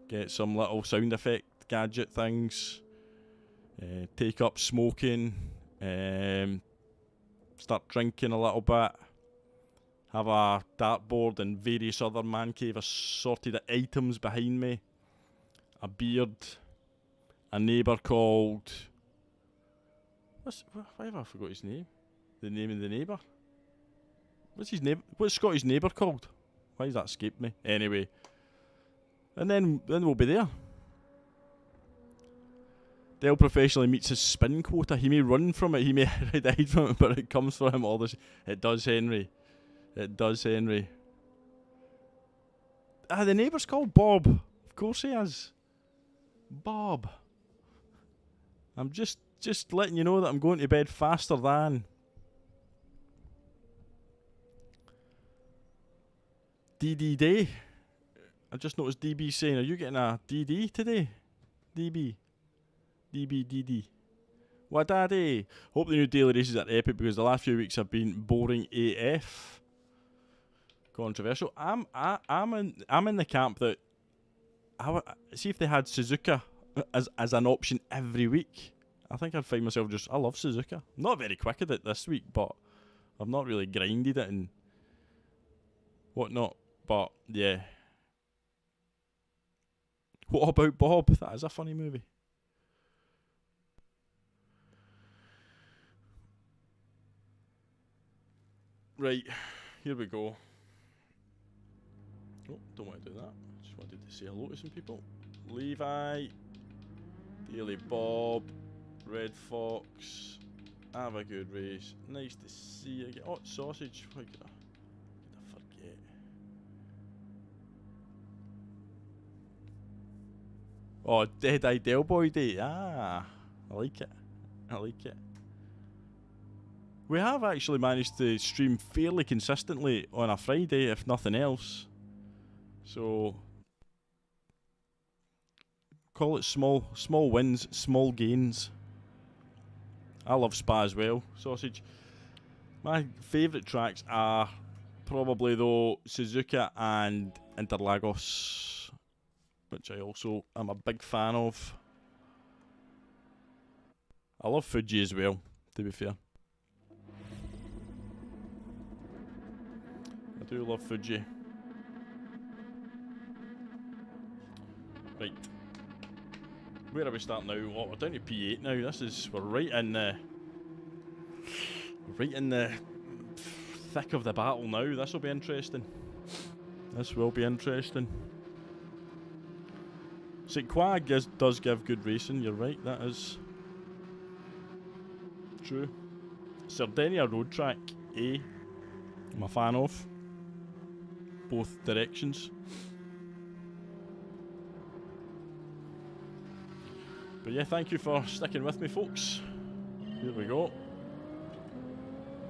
get some little sound effect gadget things, take up smoking, start drinking a little bit, Have a dartboard and various other man cave assorted items behind me. A beard. A neighbour called... Why have I forgot his name? The name of the neighbour? What's his name? What's Scotty's neighbour called? Why has that escaped me? Anyway. And then we'll be there. Dale professionally meets his spin quota. He may run from it, he may hide from it, but it comes for him all this. It does, Henry. It does, Henry. The neighbour's called Bob. Of course he is. Bob. I'm just letting you know that I'm going to bed faster than... DD Day. I just noticed DB saying, are you getting a DD today? DB. DD. What daddy? Hope the new daily races are epic because the last few weeks have been boring AF. Controversial. I'm in the camp that see if they had Suzuka as an option every week. I think I'd find myself I love Suzuka. I'm not very quick at it this week, but I've not really grinded it and whatnot. But yeah. What about Bob? That is a funny movie. Right, here we go. Oh, don't want to do that. Just wanted to say hello to some people. Levi, Daily Bob, Red Fox. Have a good race. Nice to see you again. Oh, sausage. Why could I forget? Oh, Dead Eye Del Boy Day. I like it. I like it. We have actually managed to stream fairly consistently on a Friday, if nothing else. So, call it small wins, small gains. I love Spa as well, sausage. My favourite tracks are probably though Suzuka and Interlagos, which I also am a big fan of. I love Fuji as well, to be fair. I do love Fuji. Right. Where are we starting now? Oh, we're down to P8 now. We're right in the thick of the battle now. This will be interesting. This will be interesting. St. Croix does give good racing, you're right, that is true. Sardinia Road Track A, I'm a fan of. Both directions. But yeah, thank you for sticking with me, folks. Here we go.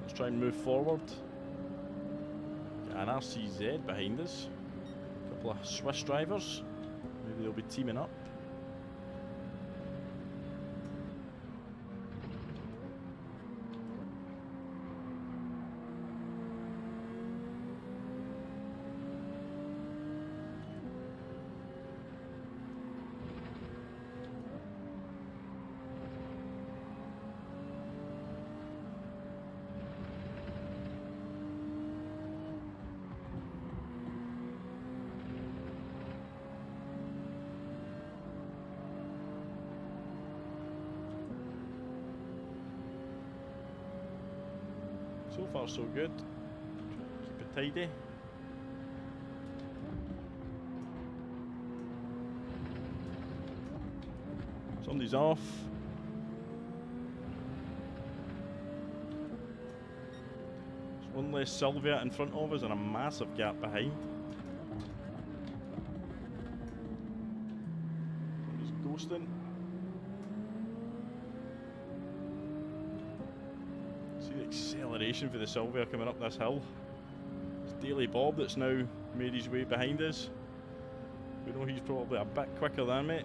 Let's try and move forward. Got an RCZ behind us. A couple of Swiss drivers. Maybe they'll be teaming up. So far so good. Keep it tidy. Somebody's off. There's one less Sylvia in front of us and a massive gap behind. Somebody's ghosting. See the acceleration for the Sylvia coming up this hill. It's Daily Bob that's now made his way behind us. We know he's probably a bit quicker than me.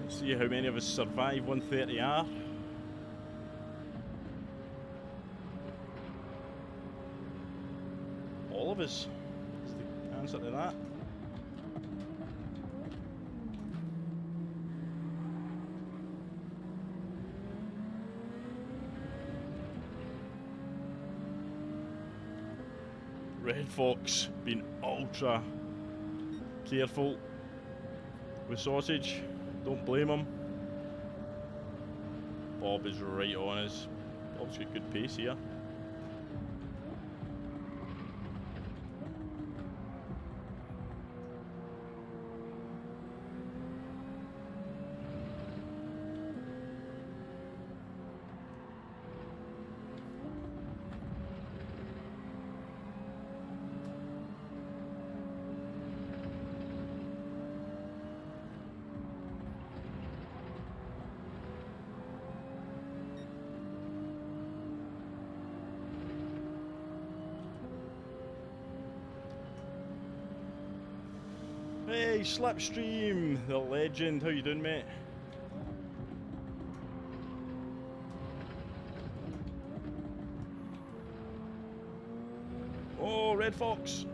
Let's see how many of us survive 130R. All of us is the answer to that. Red Fox being ultra careful with sausage. Don't blame him. Bob is right on us. Bob's got good pace here. Hey, Slipstream, the legend. How you doing, mate? Oh, Red Fox.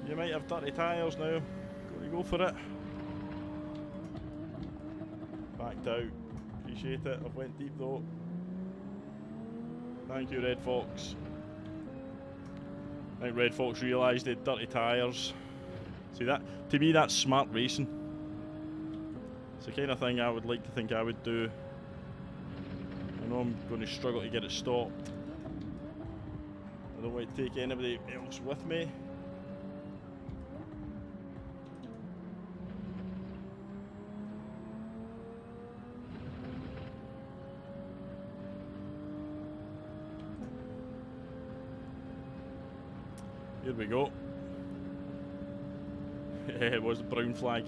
You might have dirty tyres now. Got to go for it. Backed out. Appreciate it. I've went deep though. Thank you, Red Fox. I think Red Fox realised they had dirty tyres. See that? To me, that's smart racing. It's the kind of thing I would like to think I would do. I know I'm going to struggle to get it stopped. I don't want to take anybody else with me. Here we go. It was the brown flag.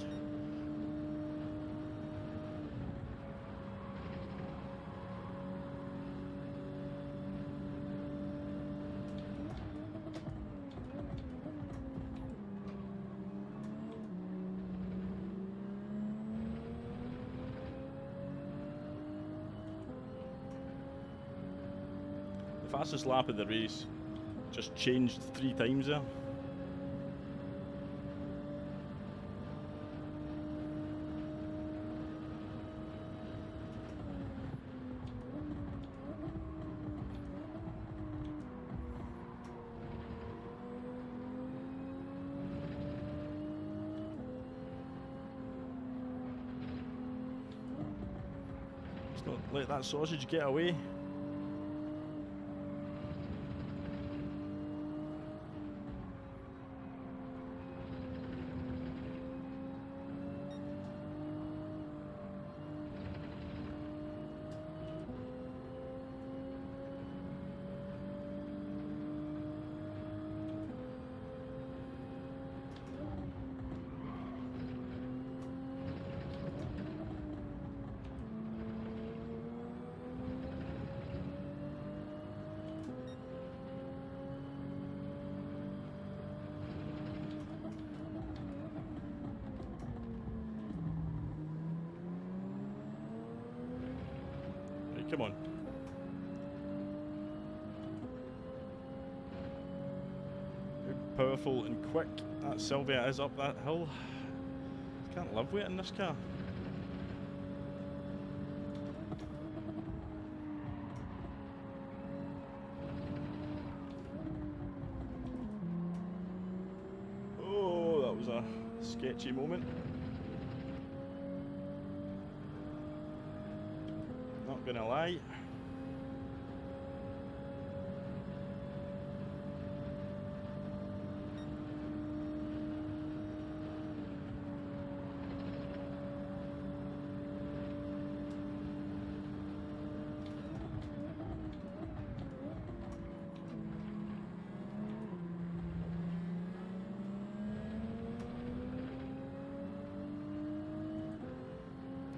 The fastest lap of the race just changed 3 times there. Let's not let that sausage get away. Come on. How powerful and quick that Sylvia is up that hill. Can't live with it in this car. Oh, that was a sketchy moment. Not gonna lie.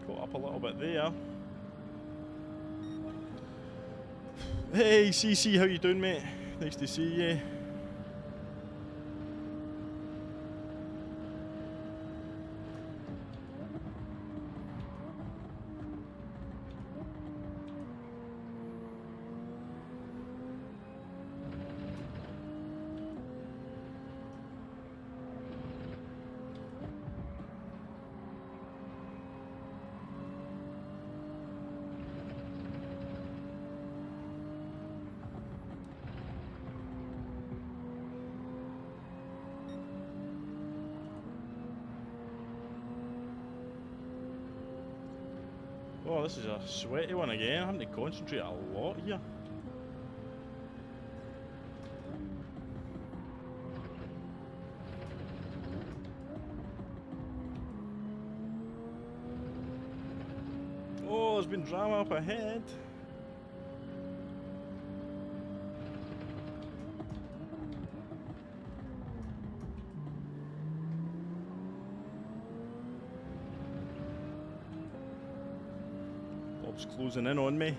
Caught up a little bit there. Hey CC, how you doing, mate? Nice to see you. Oh, this is a sweaty one again. I'm having to concentrate a lot here. Oh, there's been drama up ahead. Bob's closing in on me.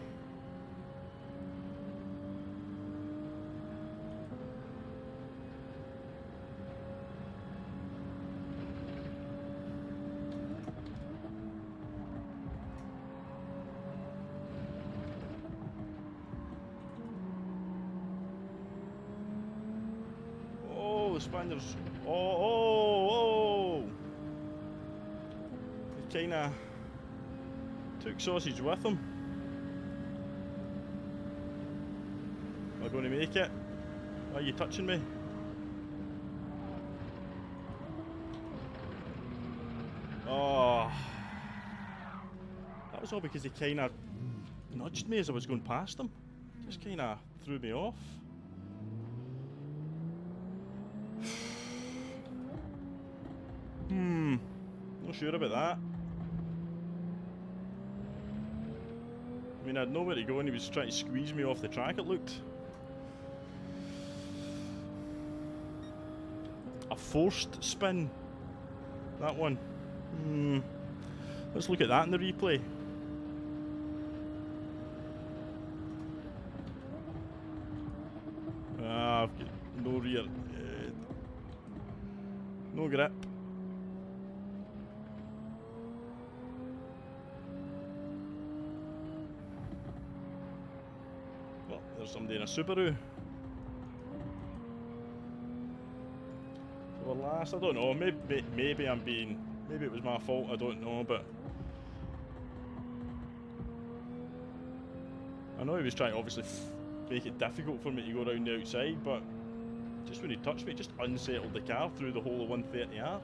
The Spaniards. Oh! He kinda took sausage with him. Am I going to make it? Are you touching me? Oh. That was all because he kinda nudged me as I was going past him. Just kinda threw me off. Not sure about that. I mean, I had nowhere to go and he was trying to squeeze me off the track, it looked. A forced spin. That one. Let's look at that in the replay. I've got no rear. No grip. Well, there's somebody in a Subaru. So we're last. I don't know. Maybe I'm being. Maybe it was my fault. I don't know, but I know he was trying to obviously make it difficult for me to go around the outside, but just when he touched me, it just unsettled the car through the whole of 130R.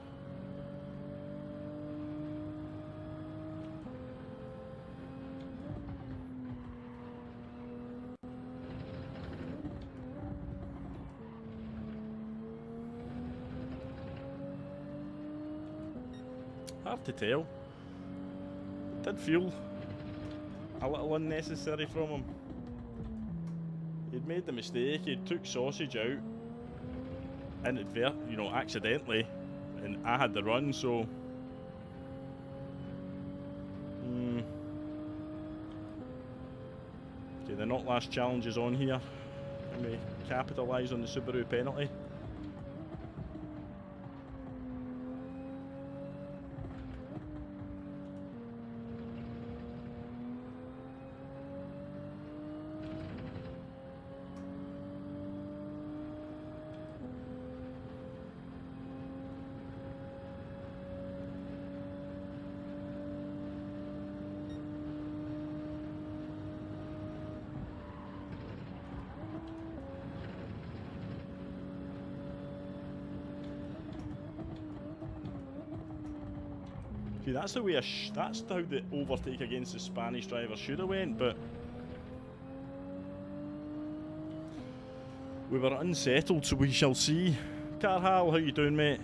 Hard to tell. It did feel a little unnecessary from him. He'd made the mistake, he took sausage out accidentally, and I had the run, so okay, the not last challenge is on here. Can we capitalise on the Subaru penalty? See, that's the way that's how the overtake against the Spanish driver should have went, but we were unsettled, so we shall see. Carhal, how you doing, mate?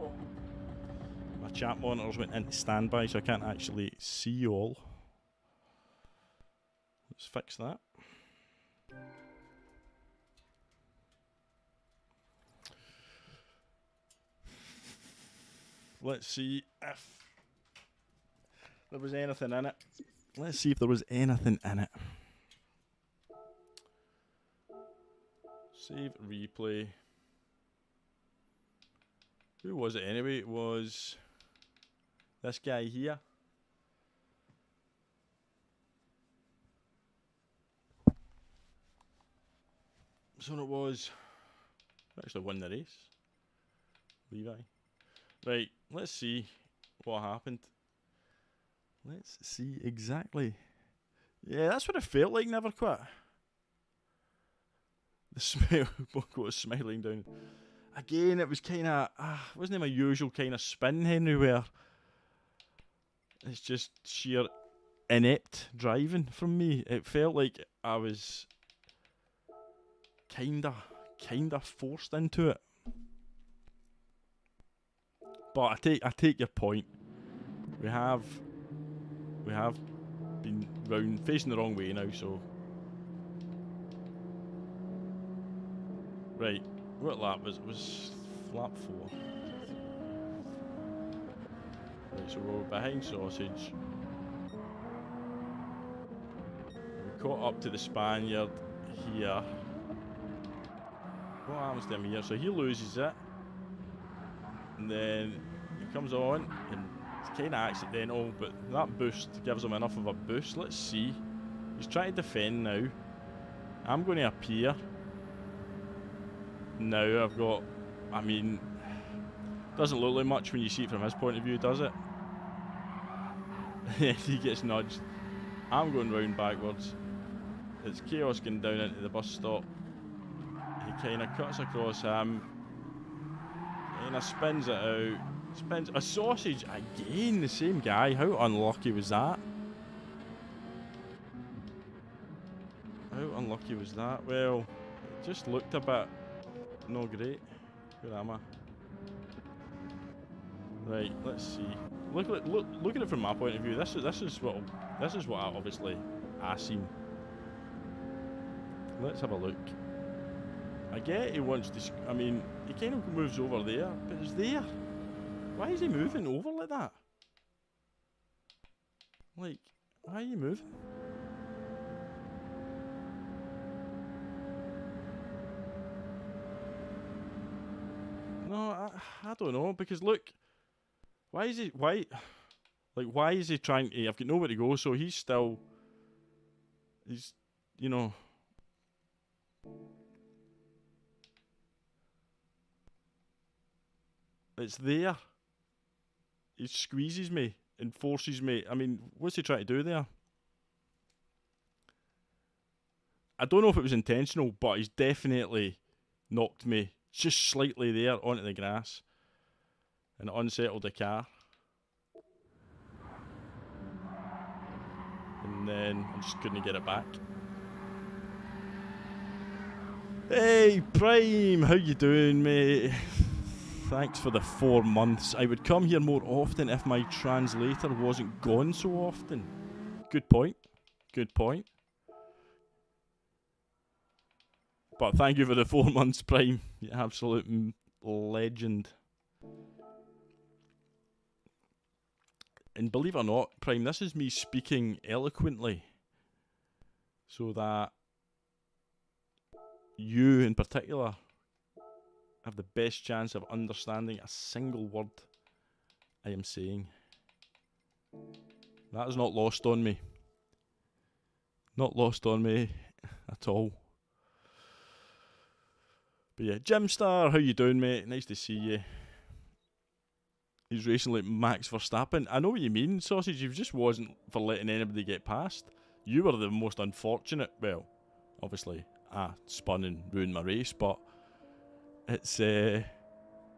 Oh. My chat monitors went into standby, so I can't actually see you all. Let's fix that. Let's see if there was anything in it. Let's see if there was anything in it. Save replay. Who was it anyway? It was this guy here. So it was actually won the race. Levi. Right, let's see what happened. Let's see exactly. Yeah, that's what it felt like, never quit. The smile, Boko was smiling down. Again, it was kind of, wasn't it my usual kind of spin, Henry, where it's just sheer inept driving from me. It felt like I was kinda forced into it. But I take your point. We have been round facing the wrong way now, so right. What lap was it? Was lap 4. Right, so we're behind Sausage. We caught up to the Spaniard here. What happens to him here? So he loses it. And then he comes on, and it's kind of accidental, but that boost gives him enough of a boost. Let's see. He's trying to defend now. I'm going to appear. Now I've got, I mean, doesn't look like much when you see it from his point of view, does it? He gets nudged. I'm going round backwards. It's Chaos going down into the bus stop. He kind of cuts across him. Kind of spins it out. Spins a Sausage again. The same guy. How unlucky was that? How unlucky was that? Well, it just looked a bit not great. Where am I? Right. Let's see. Look at it from my point of view. This is what obviously I seen. Let's have a look. I get he wants to. I mean, he kind of moves over there, but it's there. Why is he moving over like that? Like, why are you moving? No, I don't know, because look, why is he trying to? I've got nowhere to go, so he's, you know. It's there. He squeezes me and forces me. I mean, what's he trying to do there? I don't know if it was intentional, but he's definitely knocked me just slightly there onto the grass and unsettled the car. And then I just couldn't get it back. Hey, Prime, how you doing, mate? Thanks for the 4 months. I would come here more often if my translator wasn't gone so often. Good point. Good point. But thank you for the 4 months, Prime. You absolute legend. And believe it or not, Prime, this is me speaking eloquently, so that you in particular have the best chance of understanding a single word I am saying. That is not lost on me. Not lost on me at all. But yeah, Jimstar, how you doing, mate? Nice to see you. He's racing like Max Verstappen. I know what you mean, Sausage. You just wasn't for letting anybody get past. You were the most unfortunate. Well, obviously, I spun and ruined my race, but it's, I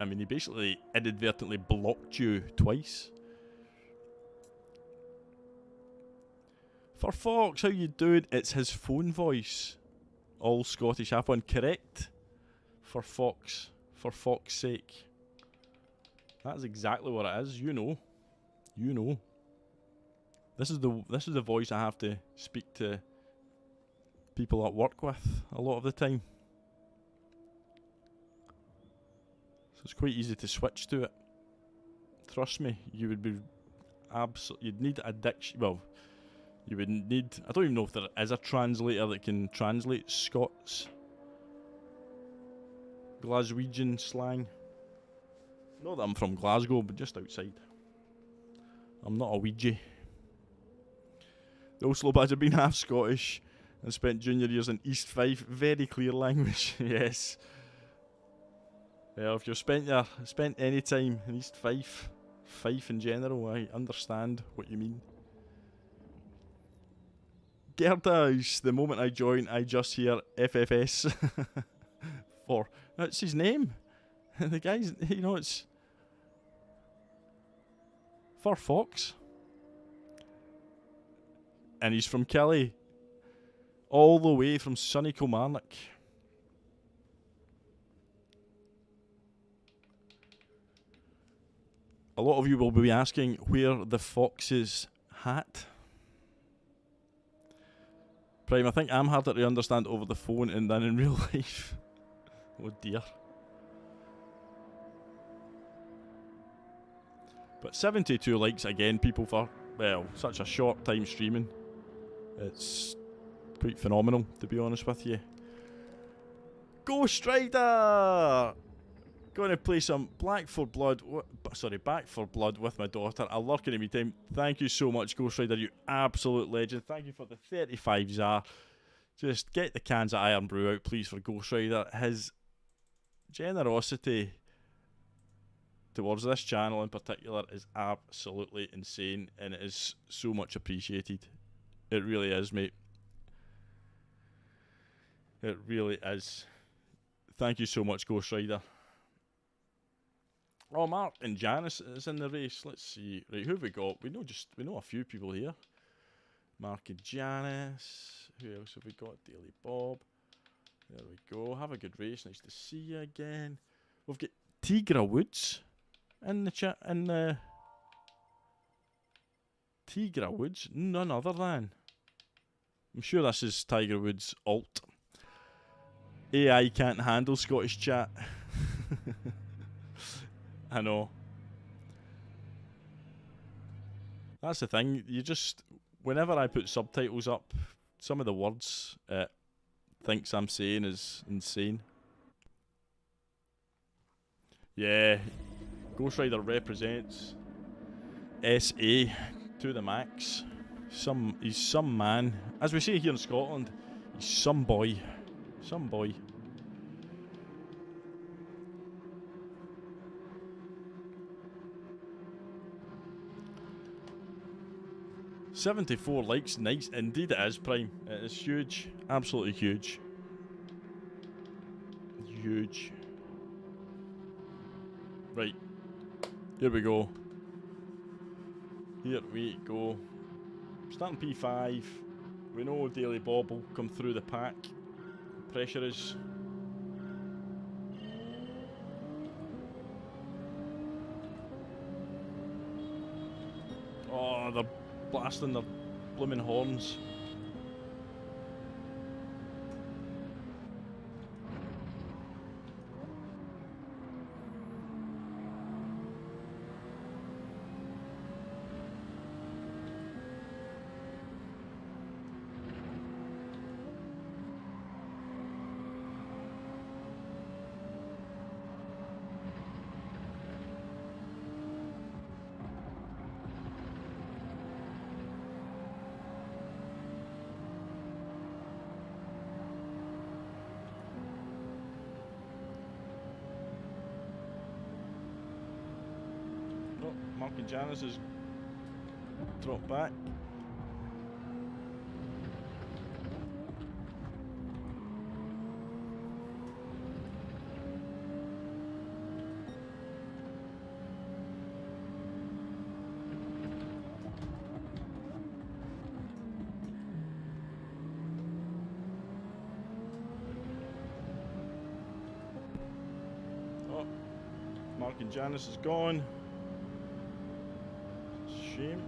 mean, he basically inadvertently blocked you twice. For Fox, how you doing? It's his phone voice. All Scottish have one, correct? For Fox's sake. That's exactly what it is. You know. You know. This is the voice I have to speak to people at work with a lot of the time. So it's quite easy to switch to it. Trust me, you would be you'd need a well, you would need, I don't even know if there is a translator that can translate Scots Glaswegian slang. Not that I'm from Glasgow, but just outside. I'm not a Ouija. The Oslo Badge have been half Scottish and spent junior years in East Fife. Very clear language, yes. Well, if you've spent any time in East Fife, Fife in general, I understand what you mean. Gerdas, the moment I join, I just hear FFS. That's his name. The guy's, you know, it's for Fox. and he's from Kelly. All the way from sunny Kilmarnock. A lot of you will be asking where the Fox's hat. Prime, I think I'm harder to understand over the phone and than in real life. Oh dear. But 72 likes again, people, for, well, such a short time streaming. It's quite phenomenal, to be honest with you. Ghost Rider! Going to play some Back 4 Blood with my daughter. A lurking at me time. Thank you so much, Ghost Rider, you absolute legend. Thank you for the 35 ZAR. Just get the cans of Iron Brew out, please, for Ghost Rider. His generosity towards this channel in particular is absolutely insane, and it is so much appreciated. It really is, mate. It really is. Thank you so much, Ghost Rider. Oh, Mark and Janice is in the race. Let's see. Right, who have we got? We know a few people here. Mark and Janice. Who else have we got? Daily Bob. There we go. Have a good race. Nice to see you again. We've got Tigra Woods in the chat. In the Tigra Woods, none other than. I'm sure this is Tiger Woods' alt. AI can't handle Scottish chat. I know. That's the thing. You just, whenever I put subtitles up, some of the words it thinks I'm saying is insane. Yeah, Ghost Rider represents SA to the max. He's some man. As we say here in Scotland, he's some boy. Some boy. $74 likes, nice. Indeed it is, Prime. It is huge. Absolutely huge. Huge. Right. Here we go. Here we go. Starting P5. We know Daily Bob will come through the pack. Pressure is. Oh, they're blasting their blooming horns. Mark and Janice has dropped back. Oh, Mark and Janice is gone. Shame.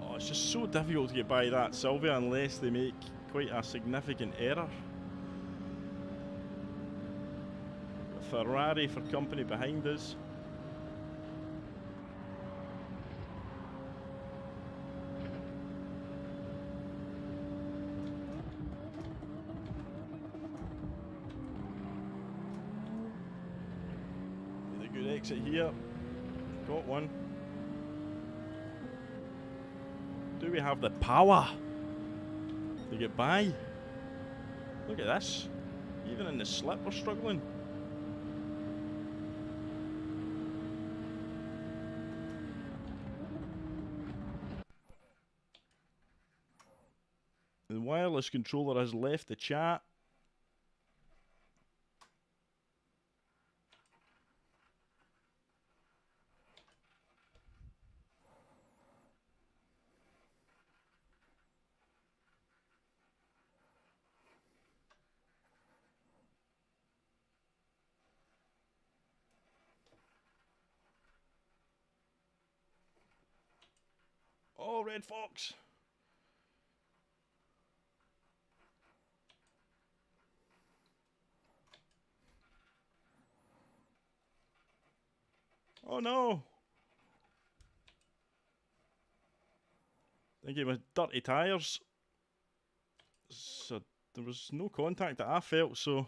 Oh, it's just so difficult to get by that Sylvia unless they make quite a significant error. Ferrari for company behind us. With a good exit here. Got one. Do we have the power to get by? Look at this. Even in the slip we're struggling. wireless controller has left the chat. Oh, Red Fox. Oh no. I think it was dirty tyres. So there was no contact that I felt, so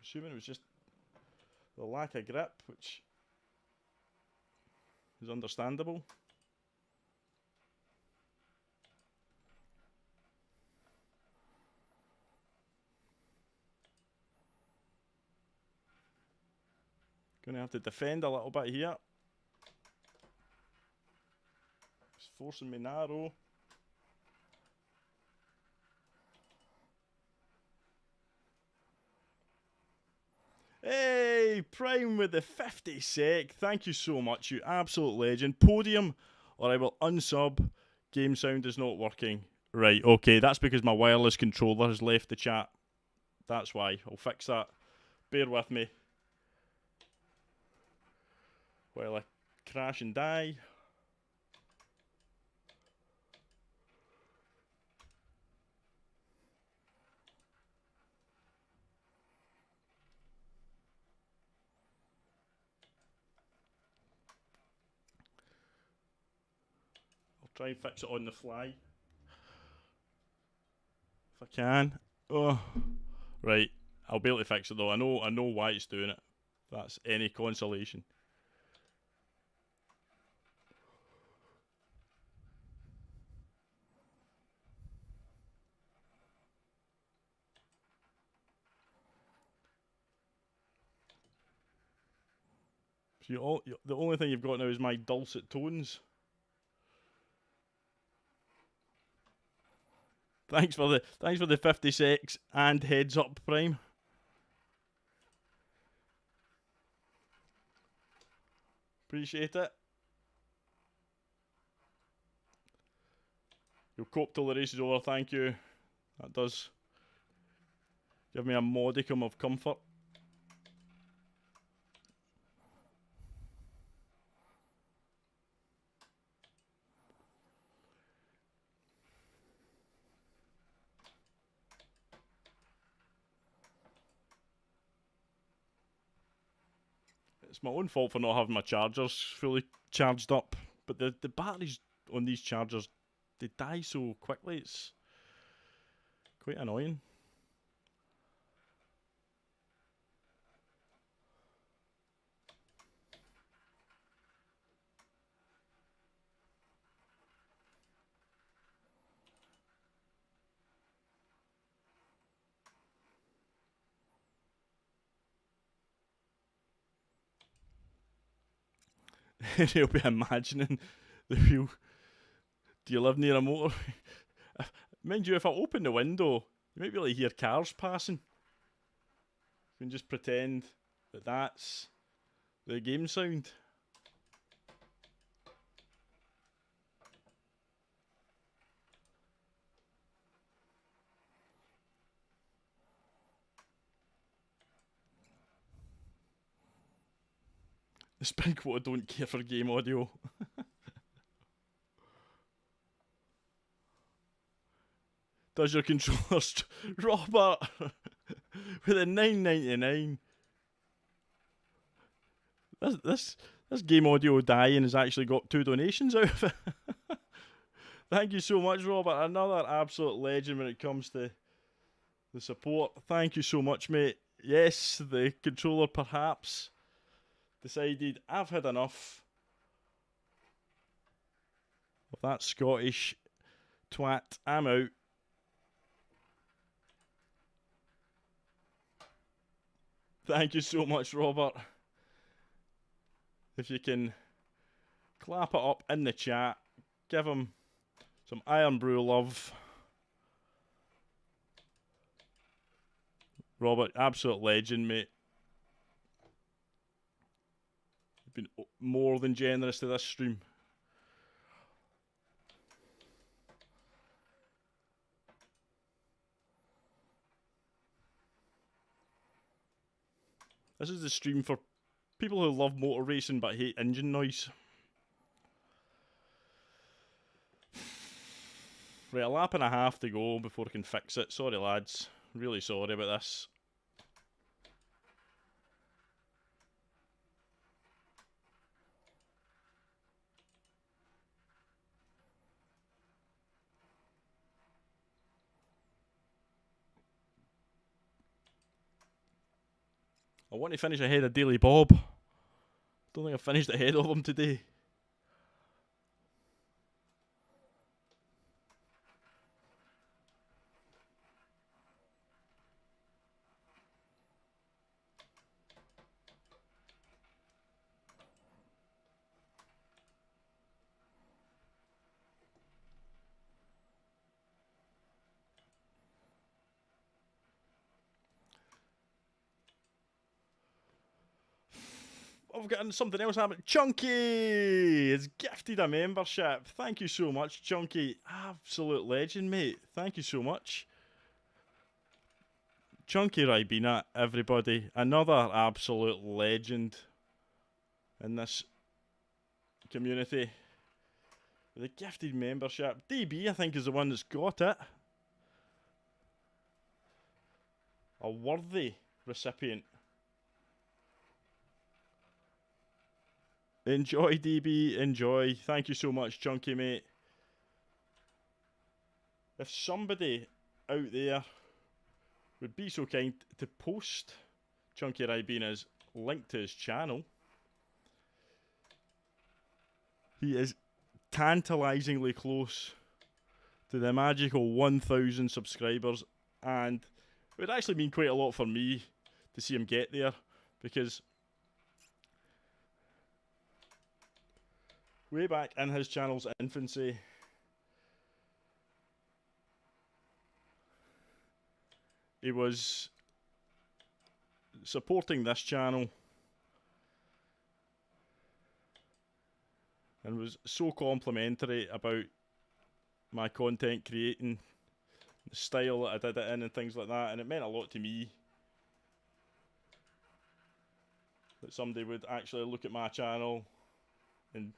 assuming it was just the lack of grip, which is understandable. Gonna have to defend a little bit here. It's forcing me narrow. Hey, Prime with the 50 sec. Thank you so much, you absolute legend. Podium, or I will unsub. Game sound is not working. Right, okay, that's because my wireless controller has left the chat. That's why. I'll fix that. Bear with me while I crash and die. I'll try and fix it on the fly. If I can. Oh, right. I'll be able to fix it though. I know why it's doing it. If that's any consolation. So the only thing you've got now is my dulcet tones. Thanks for the 50 secs and heads up, Prime. Appreciate it. You'll cope till the race is over, thank you. That does give me a modicum of comfort. It's my own fault for not having my chargers fully charged up. But the batteries on these chargers, they die so quickly, it's quite annoying. He'll be imagining the wheel. Do you live near a motor? Mind you, if I open the window, you might be able to hear cars passing. You can just pretend that that's the game sound. The spin quota don't care for game audio. Does your controller Robert with a $9.99? This game audio dying has actually got 2 donations out of it. Thank you so much, Robert. Another absolute legend when it comes to the support. Thank you so much, mate. Yes, the controller perhaps decided I've had enough of that Scottish twat. I'm out. Thank you so much, Robert. If you can clap it up in the chat, give him Some Iron Brew love. Robert, absolute legend, mate. You've been more than generous to this stream. This is the stream for people who love motor racing but hate engine noise. Right, a lap and a half to go before I can fix it. Sorry, lads. Really sorry about this. I want to finish ahead of Daily Bob. Don't think I finished ahead of him today. I've got something else happening. Chunky has gifted a membership. Thank you so much, Chunky. Absolute legend, mate. Thank you so much. Chunky Ribena, everybody. Another absolute legend in this community. With a gifted membership. DB, I think, is the one that's got it. A worthy recipient. Enjoy, DB, enjoy. Thank you so much, Chunky, mate. If somebody out there would be so kind to post Chunky Ribena's link to his channel. He is tantalisingly close to the magical 1,000 subscribers, and it would actually mean quite a lot for me to see him get there, because way back in his channel's infancy, he was supporting this channel and was so complimentary about my content creating, the style that I did it in and things like that, and it meant a lot to me that somebody would actually look at my channel and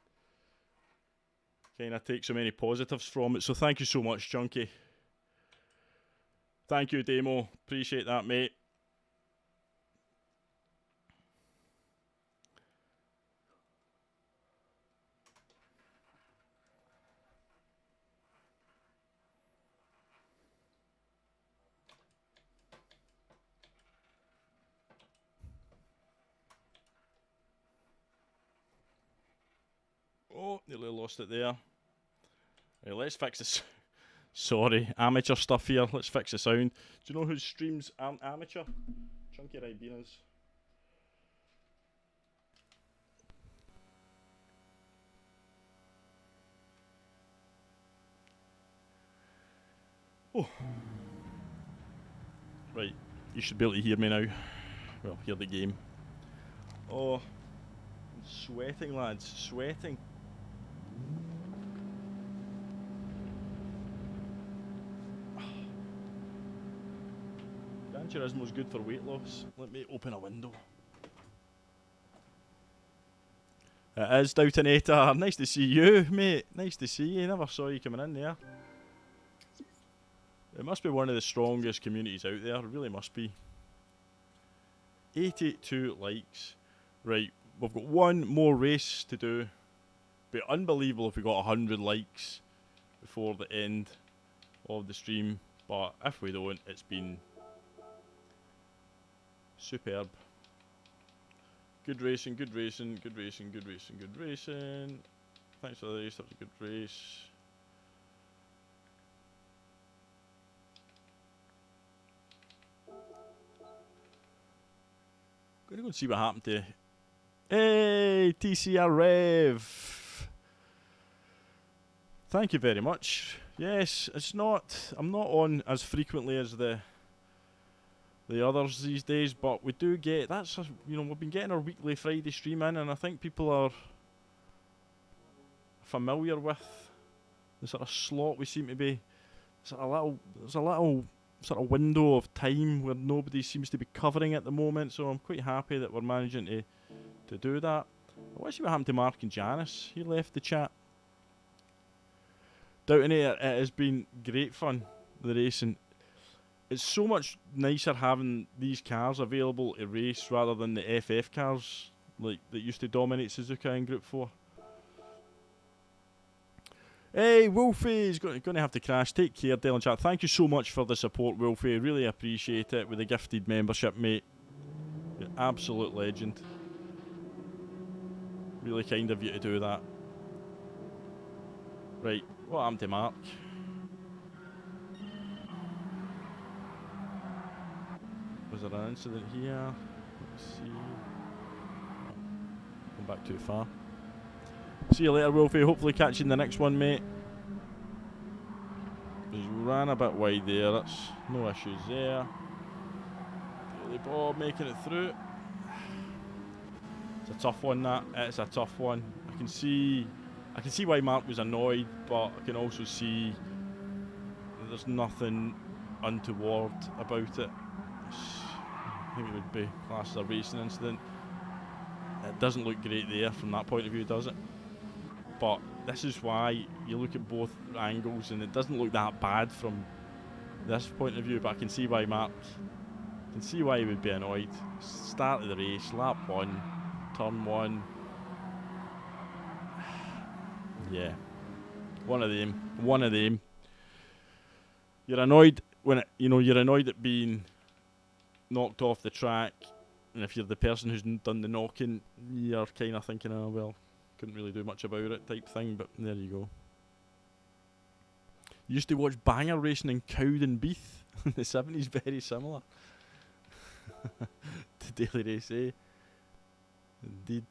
kind of take so many positives from it. So thank you so much, Chunky. Thank you, Demo. Appreciate that, mate. Oh, nearly lost it there. Right, let's fix this. Sorry, amateur stuff here. Let's fix the sound. Do you know who streams amateur? Chunky Ribenas. Oh. Right, you should be able to hear me now. Well, hear the game. Oh, I'm sweating, lads. Sweating. GranTurismo is good for weight loss. Let me open a window. It is, Doubtinator. Nice to see you, mate. Nice to see you. Never saw you coming in there. It must be one of the strongest communities out there. It really must be. 82 likes. Right, we've got one more race to do. It'd be unbelievable if we got 100 likes before the end of the stream. But if we don't, it's been superb. Good racing, good racing, good racing, good racing, good racing. Thanks for the race, that was a good race. Gonna go and see what happened to. Hey, TCR Rev. Thank you very much. Yes, it's not. I'm not on as frequently as the others these days, but we do get. That's we've been getting our weekly Friday stream in, and I think people are familiar with the sort of slot we seem to be. There's a little sort of window of time where nobody seems to be covering at the moment, so I'm quite happy that we're managing to do that. I want to see what happened to Mark and Janice. He left the chat. Doubting it has been great fun, the racing. It's so much nicer having these cars available to race rather than the FF cars like that used to dominate Suzuka in Group 4. Hey, Wolfie's going to have to crash. Take care, Dylan Chat. Thank you so much for the support, Wolfie. Really appreciate it with the gifted membership, mate. You're an absolute legend. Really kind of you to do that. Right, what happened to Mark? Was there an incident here? Let's see. Going back too far. See you later, Wolfie. Hopefully catch you in the next one, mate. Just ran a bit wide there. That's no issues there. Daily Bob making it through. It's a tough one, that. It's a tough one. I can see why Mark was annoyed, but I can also see that there's nothing untoward about it. I think it would be classed as a racing incident. It doesn't look great there from that point of view, does it? But this is why you look at both angles and it doesn't look that bad from this point of view, but I can see why Mark, I can see why he would be annoyed. Start of the race, lap 1, turn 1. Yeah, one of them. You're annoyed when you're annoyed at being knocked off the track, and if you're the person who's done the knocking, you're kind of thinking, oh well, couldn't really do much about it type thing, but there you go. Used to watch banger racing in Cowdenbeath in the 70s, very similar to Daily Race A. Indeed.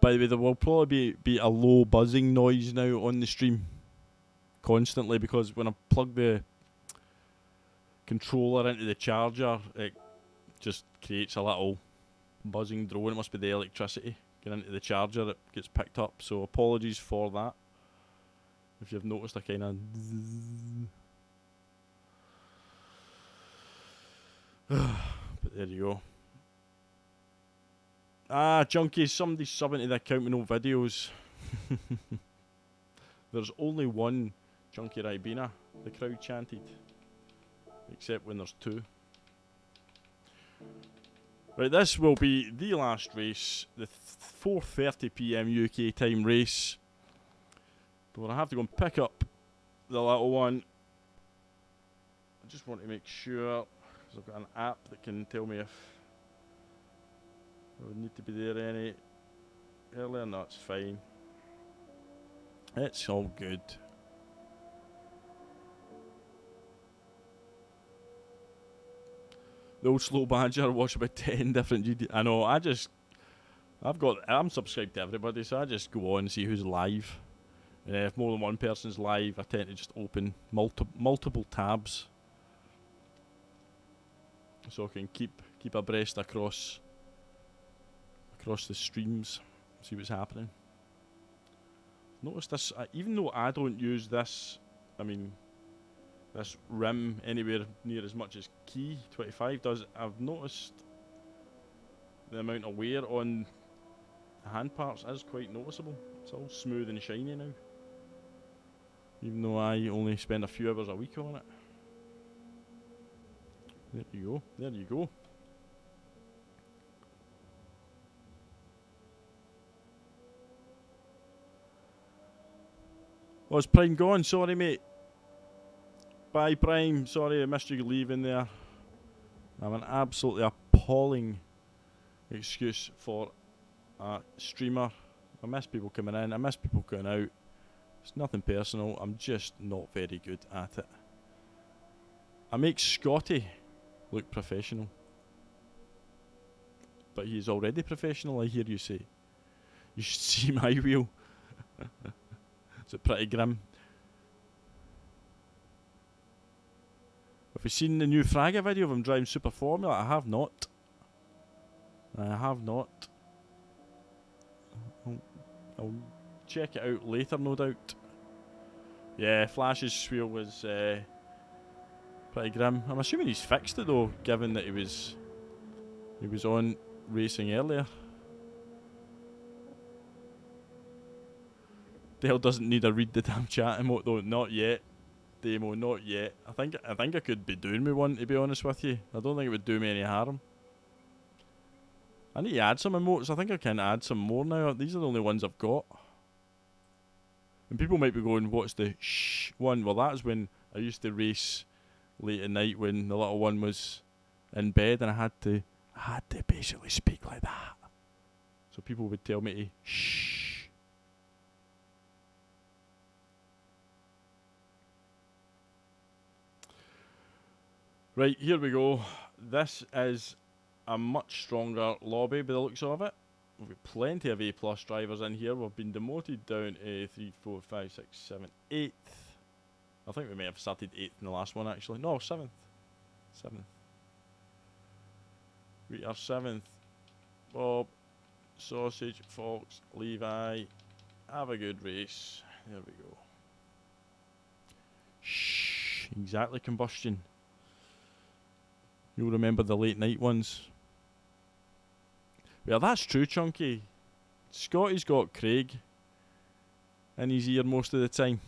By the way, there will probably be a low buzzing noise now on the stream constantly, because when I plug the controller into the charger, it just creates a little buzzing drone. It must be the electricity getting into the charger that gets picked up, so apologies for that if you've noticed a kind of but there you go. Junkies, somebody's subbing to the account with no videos. There's only one Junkie Ribena, the crowd chanted, except when there's two. Right, this will be the last race, the 4:30 PM UK time race. But I have to go and pick up the little one. I just want to make sure, because I've got an app that can tell me if I would need to be there any earlier. No, it's fine. It's all good. The old slow badger, watch about 10 different GD. I know, I'm subscribed to everybody, so I just go on and see who's live. If more than one person's live, I tend to just open multiple tabs, so I can keep abreast across the streams, see what's happening. Notice this, even though I don't use this, this rim anywhere near as much as Key 25 does, I've noticed the amount of wear on the hand parts is quite noticeable. It's all smooth and shiny now, even though I only spend a few hours a week on it. There you go. Oh, is Prime gone? Sorry, mate. Bye, Prime. Sorry, I missed you leaving there. I'm an absolutely appalling excuse for a streamer. I miss people coming in. I miss people going out. It's nothing personal. I'm just not very good at it. I make Scotty look professional, but he's already professional, I hear you say. You should see my wheel. Is it pretty grim? Have you seen the new Fragga video of him driving Super Formula? I have not. I have not. I'll check it out later, no doubt. Yeah, Flash's wheel was pretty grim. I'm assuming he's fixed it though, given that he was on racing earlier. Dale doesn't need a read the damn chat emote though, not yet. Demo, not yet. I think I could be doing me one, to be honest with you. I don't think it would do me any harm. I need to add some emotes. I think I can add some more now. These are the only ones I've got. And people might be going, what's the shh one? Well, that's when I used to race late at night when the little one was in bed and I had to basically speak like that. So people would tell me to shh. Right, here we go. This is a much stronger lobby by the looks of it. We've got plenty of A+ drivers in here. We've been demoted down to 3, 4, 5, 6, 7, 8th. I think we may have started 8th in the last one actually. No, 7th. 7th. We are 7th. Bob, Sausage, Fox, Levi. Have a good race. There we go. Shh. Exactly, combustion. You'll remember the late night ones. Well, that's true, Chunky. Scotty's got Craig in his ear most of the time.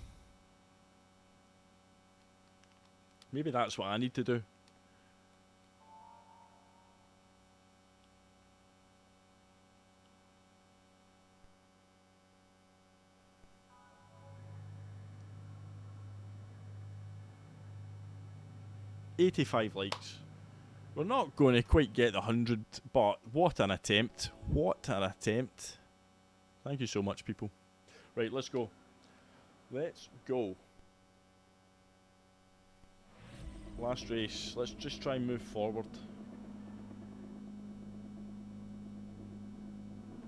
Maybe that's what I need to do. $85 likes. We're not going to quite get the 100, but what an attempt. What an attempt. Thank you so much, people. Right, let's go. Let's go. Last race. Let's just try and move forward.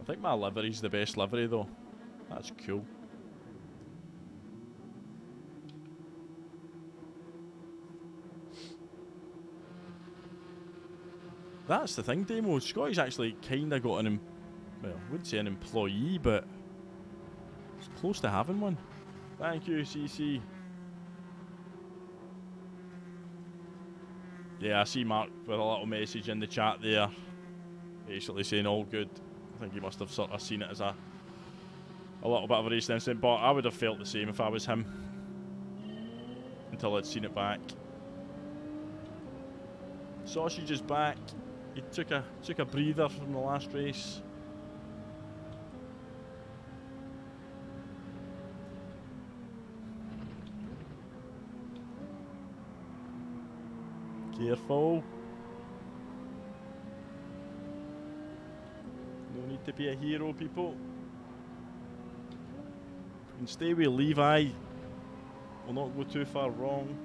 I think my livery's the best livery, though. That's cool. That's the thing, Demo. Scotty's actually kind of got an, well, I wouldn't say an employee, but it's close to having one. Thank you, CC. Yeah, I see Mark with a little message in the chat there, basically saying all good. I think he must have sort of seen it as a little bit of a racing incident, but I would have felt the same if I was him until I'd seen it back. Sausage is back. He took a breather from the last race. Careful. No need to be a hero, people. If we can stay with Levi, we'll not go too far wrong.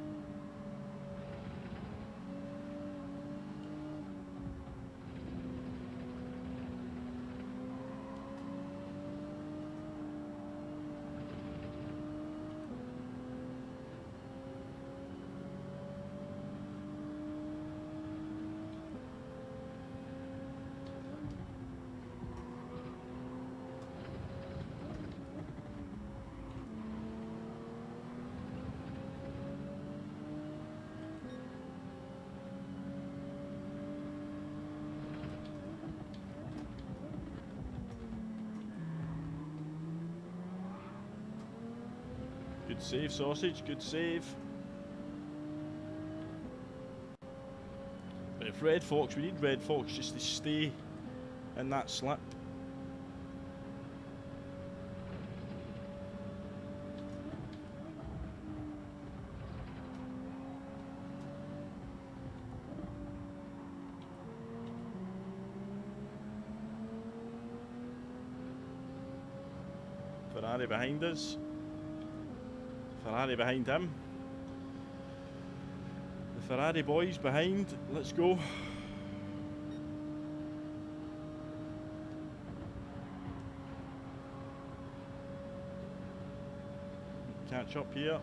Good save, Sausage, good save. But if Red Fox, we need Red Fox just to stay in that slip. Ferrari behind us. Ferrari behind him. The Ferrari boys behind. Let's go. catch up here.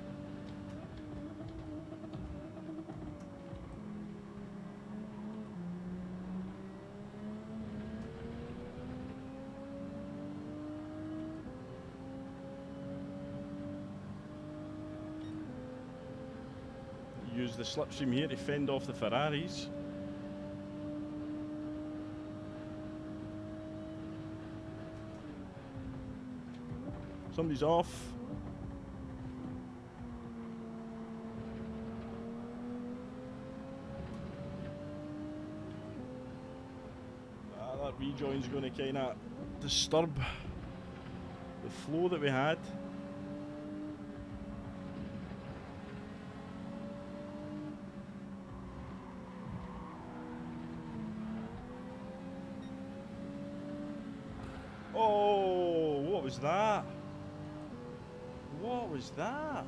Use the slipstream here to fend off the Ferraris. Somebody's off. That rejoin's going to kind of disturb the flow that we had. Oh, what was that? What was that?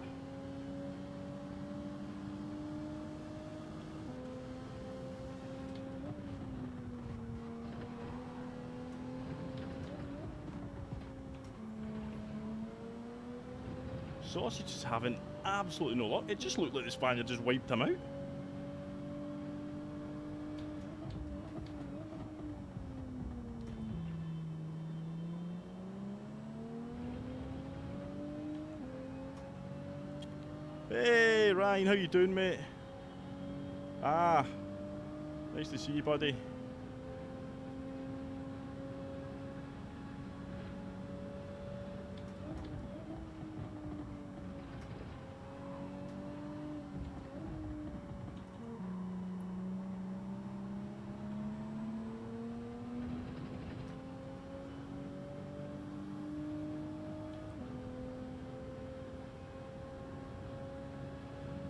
Sausage is having absolutely no luck. It just looked like the Spaniard just wiped him out. Hey Ryan, how you doing, mate? Ah, nice to see you, buddy.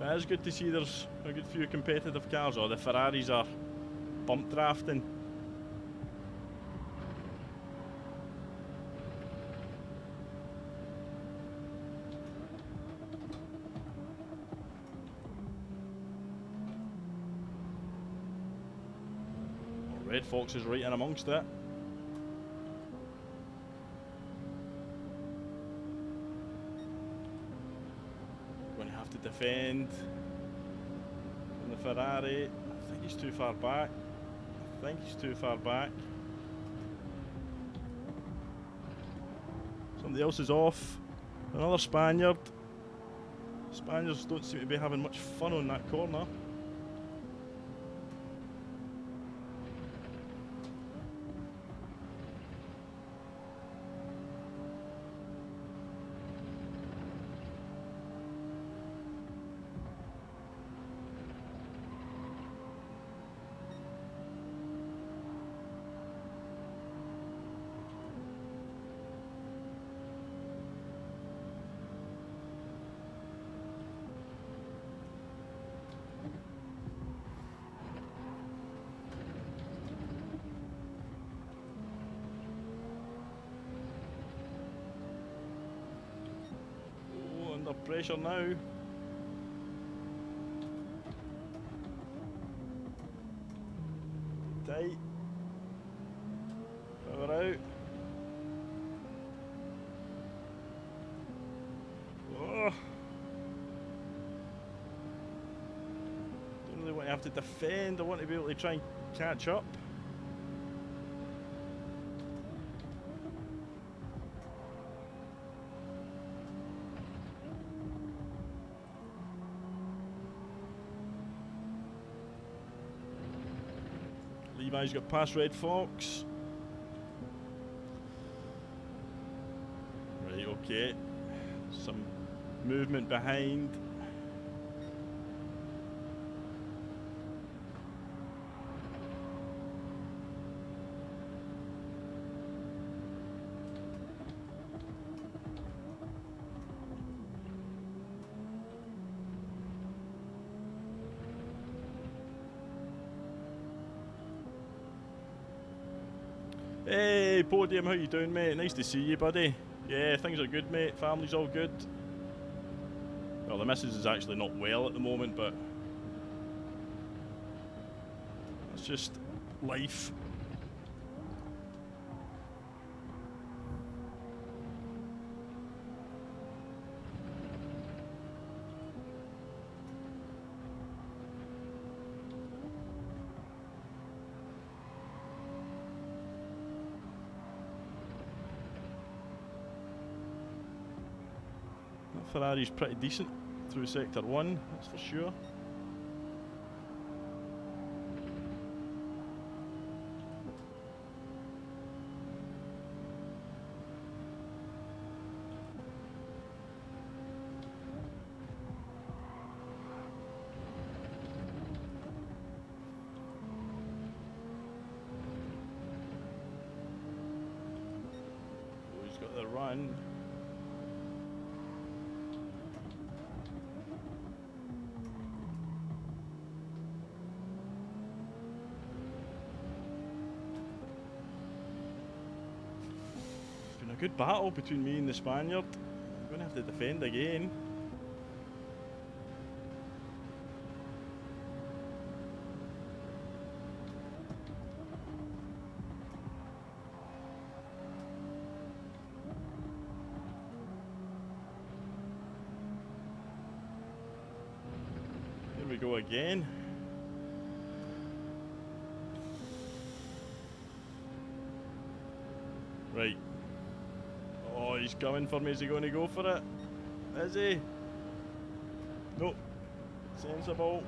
It is good to see there's a good few competitive cars, or the Ferraris are bump drafting. Red Fox is right in amongst it. Going to have to defend from the Ferrari. I think he's too far back. Somebody else is off. Another Spaniard. Spaniards don't seem to be having much fun on that corner. Under pressure now. Tight. Power out. Oh. Don't really want to have to defend. I want to be able to try and catch up. Levi's got past Red Fox. Right, okay. Some movement behind. Hey, Podium, how you doing, mate? Nice to see you, buddy. Yeah, things are good, mate. Family's all good. Well, the missus is actually not well at the moment, but that's just life. Ferrari's pretty decent through sector 1, that's for sure. Oh, he's got the run. Good battle between me and the Spaniard. I'm going to have to defend again. Here we go again. Right. Oh, he's coming for me. Is he going to go for it? Is he? Nope. Sensible.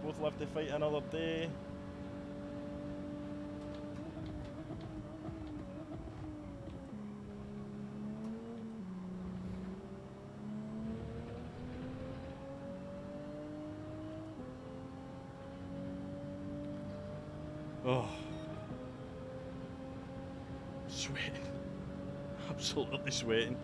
We both live to fight another day. Oh. Sweating. Absolutely sweating.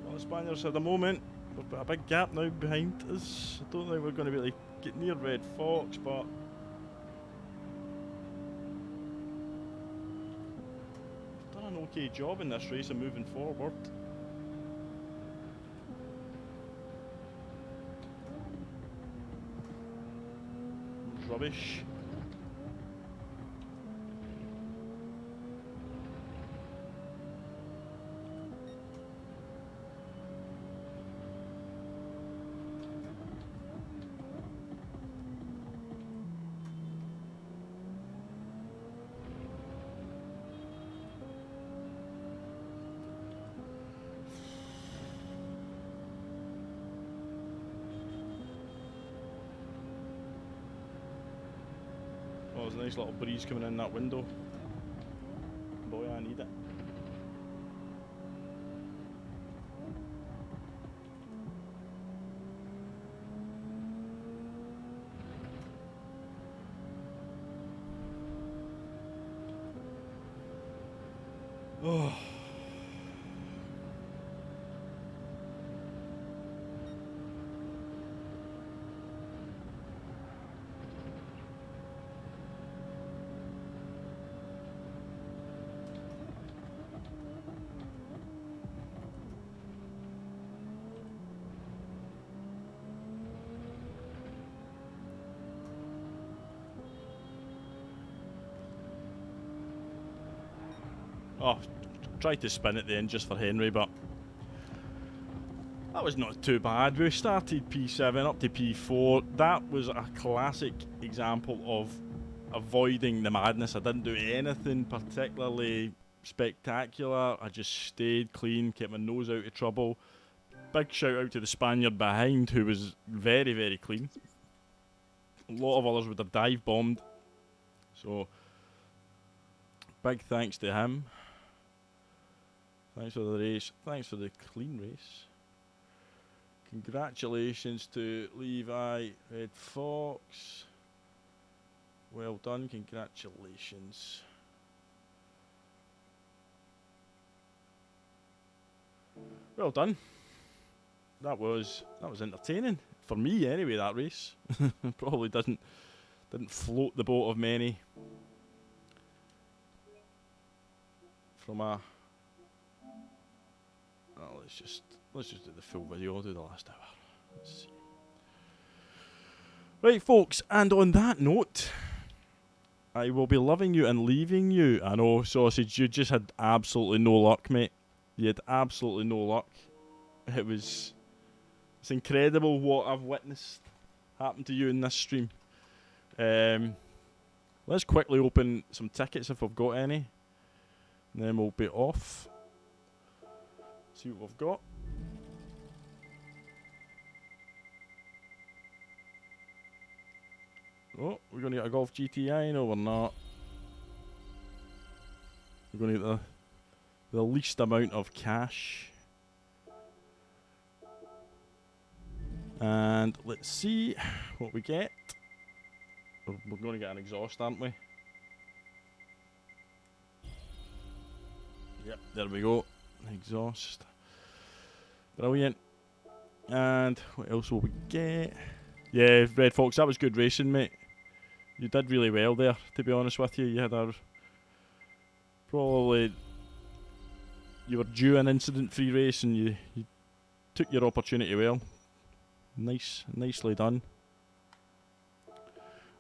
Well, the Spaniards at the moment, we've got a big gap now behind us. I don't think we're going to be able to get near Red Fox, but we've done an okay job in this race of moving forward. Rubbish. Oh, there's a nice little breeze coming in that window. Boy, I need it. Oh. Oh, tried to spin at the end just for Henry, but that was not too bad. We started P7 up to P4. That was a classic example of avoiding the madness. I didn't do anything particularly spectacular. I just stayed clean, kept my nose out of trouble. Big shout out to the Spaniard behind, who was very, very clean. A lot of others would have dive bombed. So, big thanks to him. Thanks for the race. Thanks for the clean race. Congratulations to Levi Red Fox. Well done. Congratulations. Well done. That was entertaining for me anyway. That race probably didn't float the boat of many. From a let's just do the full video. I'll do the last hour. Let's see. Right, folks, and on that note, I will be loving you and leaving you. I know, Sausage, you just had absolutely no luck, mate. You had absolutely no luck. It's incredible what I've witnessed happen to you in this stream. Let's quickly open some tickets if we've got any. And then we'll be off. See what we've got. Oh, we're going to get a Golf GTI? No, we're not. We're going to get the least amount of cash. And let's see what we get. We're going to get an exhaust, aren't we? Yep, there we go. Exhaust. Brilliant. And what else will we get? Yeah, Red Fox, that was good racing, mate. You did really well there, to be honest with you. You had you were due an incident-free race and you took your opportunity well. Nicely done.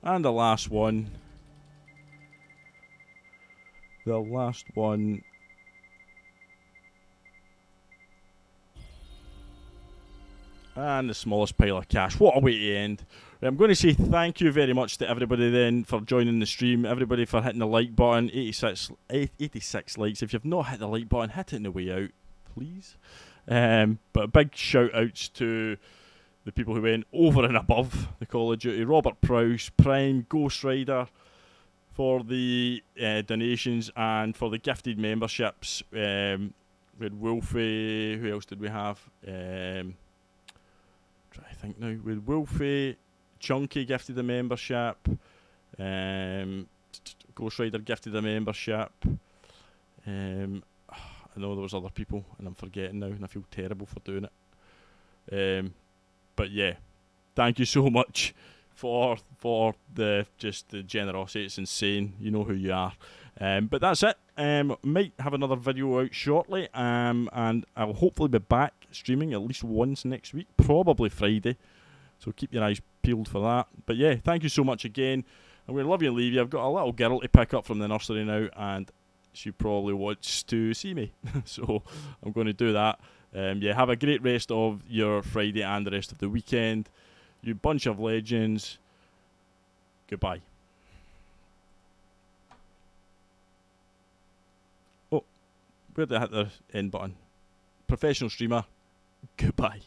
And the last one. And the smallest pile of cash. What a way to end. I'm going to say thank you very much to everybody then for joining the stream. Everybody for hitting the like button. 86 likes. If you've not hit the like button, hit it on the way out, please. But big shout outs to the people who went over and above the Call of Duty. Robert Prowse, Prime, Ghost Rider for the donations and for the gifted memberships. We had Wolfie. Who else did we have? Try to think now. With Wolfie, Chunky gifted a membership. Ghost Rider gifted a membership. I know there was other people, and I'm forgetting now, and I feel terrible for doing it. But yeah, thank you so much for the generosity. It's insane. You know who you are. But that's it. Might have another video out shortly, and I'll hopefully be back streaming at least once next week, probably Friday. So keep your eyes peeled for that. But yeah, thank you so much again. I'm going to love you and leave you. I've got a little girl to pick up from the nursery now, and she probably wants to see me. So I'm going to do that. Yeah, have a great rest of your Friday and the rest of the weekend. You bunch of legends. Goodbye. Oh, where did I hit the end button? Professional streamer. Goodbye.